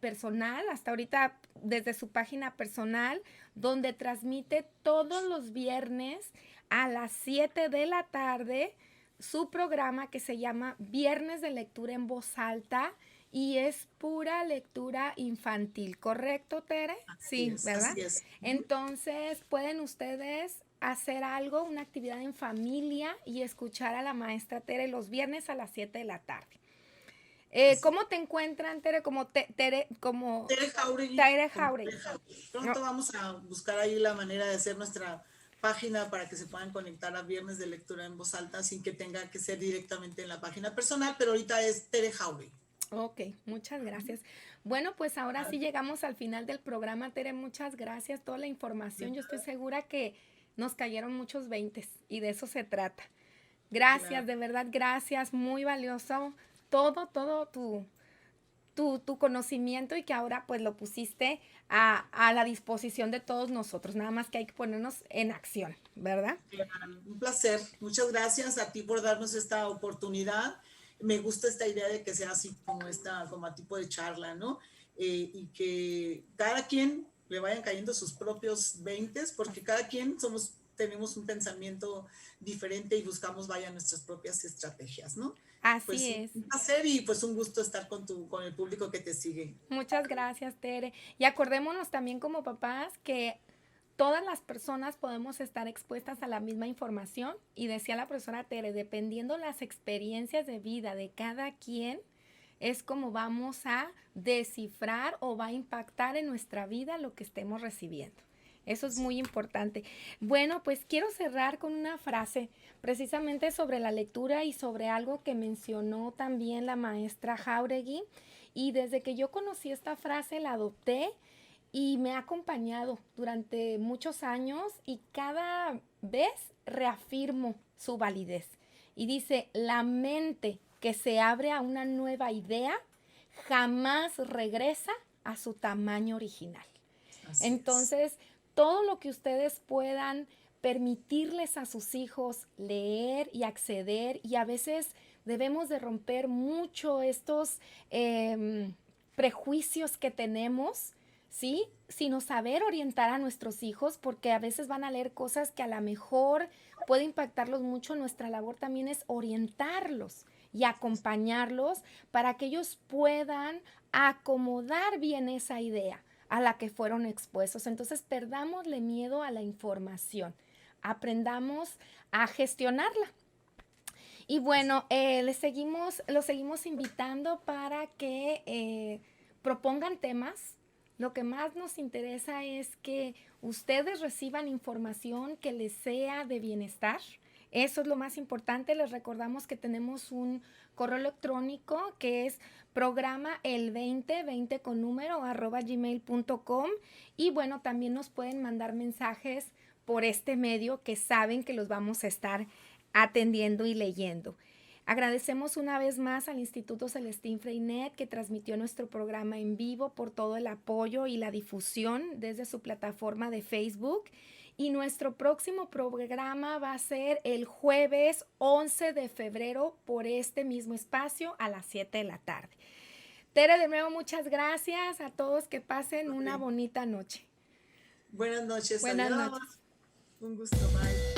personal, hasta ahorita desde su página personal, donde transmite todos los viernes a las 7 de la tarde su programa que se llama Viernes de Lectura en Voz Alta y es pura lectura infantil, ¿correcto, Tere? Sí, ¿verdad? Así es. Entonces, pueden ustedes hacer algo, una actividad en familia y escuchar a la maestra Tere los viernes a las 7 de la tarde. ¿Cómo te encuentran, Tere? Tere Jauregui. Tere Jauregui. Pronto vamos a buscar ahí la manera de hacer nuestra página para que se puedan conectar a Viernes de Lectura en Voz Alta sin que tenga que ser directamente en la página personal, pero ahorita es Tere Jauregui. Ok, muchas gracias. Bueno, pues ahora sí llegamos al final del programa, Tere, muchas gracias, toda la información, yo estoy segura que nos cayeron muchos veintes y de eso se trata. Gracias, claro. De verdad, gracias, muy valioso todo tu conocimiento y que ahora pues lo pusiste a la disposición de todos nosotros, nada más que hay que ponernos en acción, ¿verdad? Un placer, muchas gracias a ti por darnos esta oportunidad. Me gusta esta idea de que sea así como a tipo de charla, ¿no? Y que cada quien le vayan cayendo sus propios veintes, porque cada quien tenemos un pensamiento diferente y buscamos nuestras propias estrategias, ¿no? Así pues, es. Un placer y pues un gusto estar con el público que te sigue. Muchas gracias, Tere. Y acordémonos también como papás que todas las personas podemos estar expuestas a la misma información y decía la profesora Tere, dependiendo las experiencias de vida de cada quien, es como vamos a descifrar o va a impactar en nuestra vida lo que estemos recibiendo. Eso es muy importante. Bueno, pues quiero cerrar con una frase precisamente sobre la lectura y sobre algo que mencionó también la maestra Jauregui. Y desde que yo conocí esta frase la adopté y me ha acompañado durante muchos años y cada vez reafirmo su validez. Y dice, la mente que se abre a una nueva idea jamás regresa a su tamaño original. Entonces, todo lo que ustedes puedan permitirles a sus hijos leer y acceder, y a veces debemos de romper mucho estos prejuicios que tenemos, ¿sí? Sino saber orientar a nuestros hijos, porque a veces van a leer cosas que a lo mejor puede impactarlos mucho. Nuestra labor también es orientarlos y acompañarlos para que ellos puedan acomodar bien esa idea a la que fueron expuestos. Entonces, perdámosle miedo a la información, aprendamos a gestionarla. Y bueno, los seguimos invitando para que propongan temas. Lo que más nos interesa es que ustedes reciban información que les sea de bienestar. Eso es lo más importante. Les recordamos que tenemos un correo electrónico que es programael2020 con número @gmail.com y bueno, también nos pueden mandar mensajes por este medio que saben que los vamos a estar atendiendo y leyendo. Agradecemos una vez más al Instituto Celestín Freinet que transmitió nuestro programa en vivo por todo el apoyo y la difusión desde su plataforma de Facebook. Y nuestro próximo programa va a ser el jueves 11 de febrero por este mismo espacio a las 7 de la tarde. Tere, de nuevo, muchas gracias a todos. Que pasen una bonita noche. Buenas noches. Buenas noches. Un gusto. Bye.